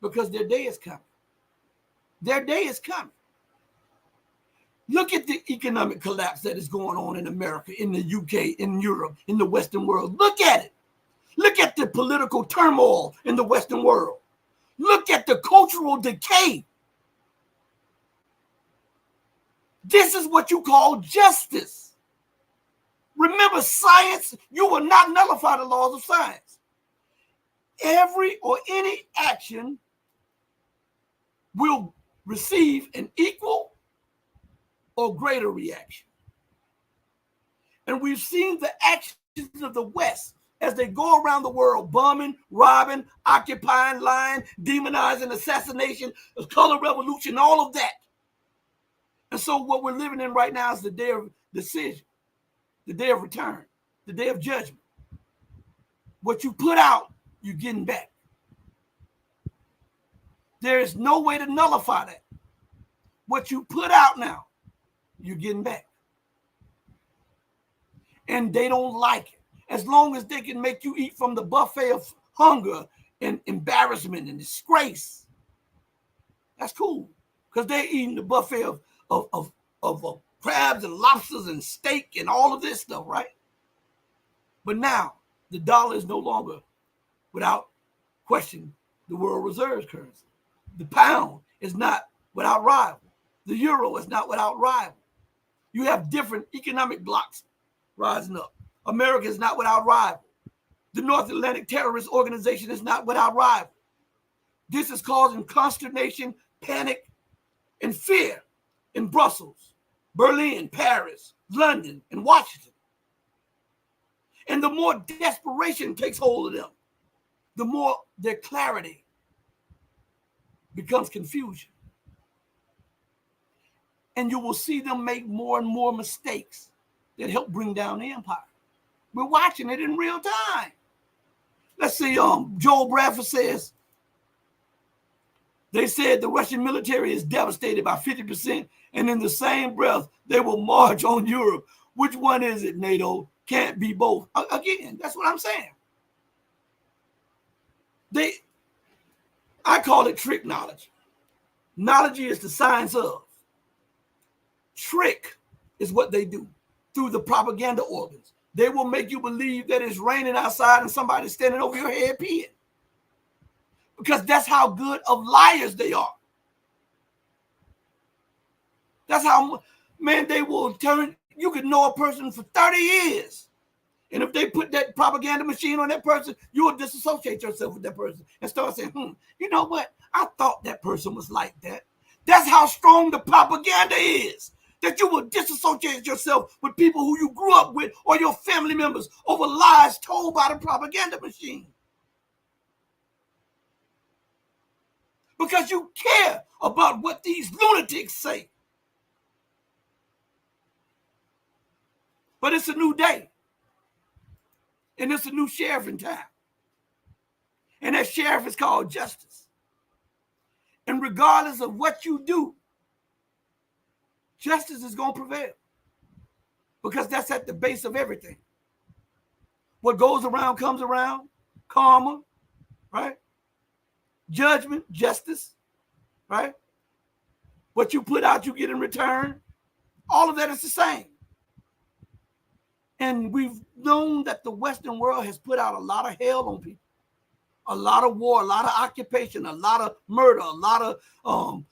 Because their day is coming. Their day is coming. Look at the economic collapse that is going on in America, in the UK, in Europe, in the Western world. Look at it. Look at the political turmoil in the Western world. Look at the cultural decay. This is what you call justice. Remember, science, you will not nullify the laws of science. Every or any action will receive an equal or greater reaction. And we've seen the actions of the West as they go around the world, bombing, robbing, occupying, lying, demonizing, assassination, the color revolution, all of that. And so what we're living in right now is the day of decision, the day of return, the day of judgment. What you put out, you're getting back. There is no way to nullify that. What you put out now, you're getting back. And they don't like it. as long as they can make you eat from the buffet of hunger and embarrassment and disgrace. That's cool, because they're eating the buffet of crabs and lobsters and steak and all of this stuff, right? But now the dollar is no longer, without question, the world reserve currency. The pound is not without rival. The euro is not without rival. You have different economic blocks rising up. America is not without rival. The North Atlantic Terrorist Organization is not without rival. This is causing consternation, panic, and fear in Brussels, Berlin, Paris, London, and Washington. And the more desperation takes hold of them, the more their clarity becomes confusion. And you will see them make more and more mistakes that help bring down the empire. We're watching it in real time. Let's see, Joel Bradford says, they said the Russian military is devastated by 50%, and in the same breath, they will march on Europe. Which one is it, NATO? Can't be both. Again, that's what I'm saying. I call it trick knowledge. Knowledge is the science of. Trick is what they do through the propaganda organs. They will make you believe that it's raining outside and somebody's standing over your head peeing. Because that's how good of liars they are. That's how, man, they will turn, you could know a person for 30 years. And if they put that propaganda machine on that person, you will disassociate yourself with that person and start saying, you know what? I thought that person was like that. That's how strong the propaganda is, that you will disassociate yourself with people who you grew up with or your family members over lies told by the propaganda machine. Because you care about what these lunatics say. But it's a new day. And it's a new sheriff in town. And that sheriff is called justice. And regardless of what you do, justice is going to prevail. Because that's at the base of everything. What goes around comes around. Karma, right? Judgment, justice, right? What you put out, you get in return. All of that is the same. And we've known that the Western world has put out a lot of hell on people. A lot of war, a lot of occupation, a lot of murder, a lot of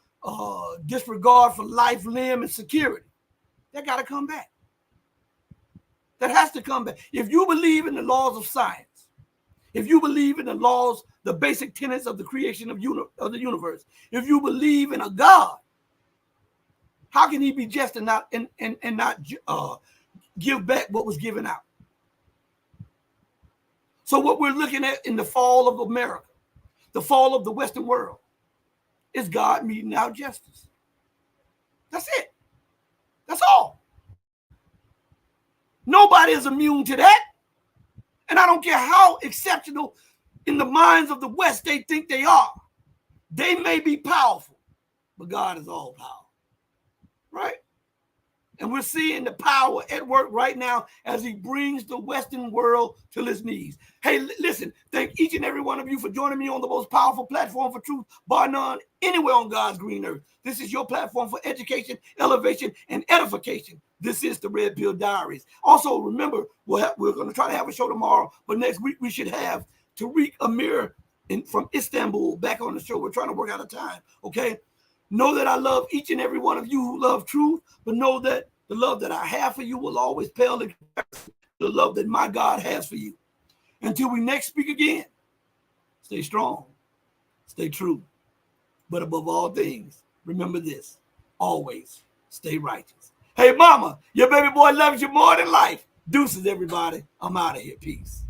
disregard for life, limb, and security. That got to come back. That has to come back. If you believe in the laws of science, if you believe in the laws, the basic tenets of the creation of the universe, if you believe in a God, how can he be just and not give back what was given out? So what we're looking at in the fall of America, the fall of the Western world, is God meting out justice. That's it. That's all. Nobody is immune to that. And I don't care how exceptional in the minds of the West they think they are. They may be powerful, but God is all powerful. Right? And we're seeing the power at work right now as he brings the Western world to his knees. Hey, listen, thank each and every one of you for joining me on the most powerful platform for truth, bar none, anywhere on God's green earth. This is your platform for education, elevation, and edification. This is the Red Pill Diaries. Also, remember, we're going to try to have a show tomorrow, but next week we should have Tariq Amir from Istanbul back on the show. We're trying to work out a time, okay? Know that I love each and every one of you who love truth, but know that the love that I have for you will always pale in comparison to the love that my God has for you. Until we next speak again, stay strong, stay true, but above all things, remember this, always stay righteous. Hey, mama, your baby boy loves you more than life. Deuces, everybody. I'm out of here. Peace.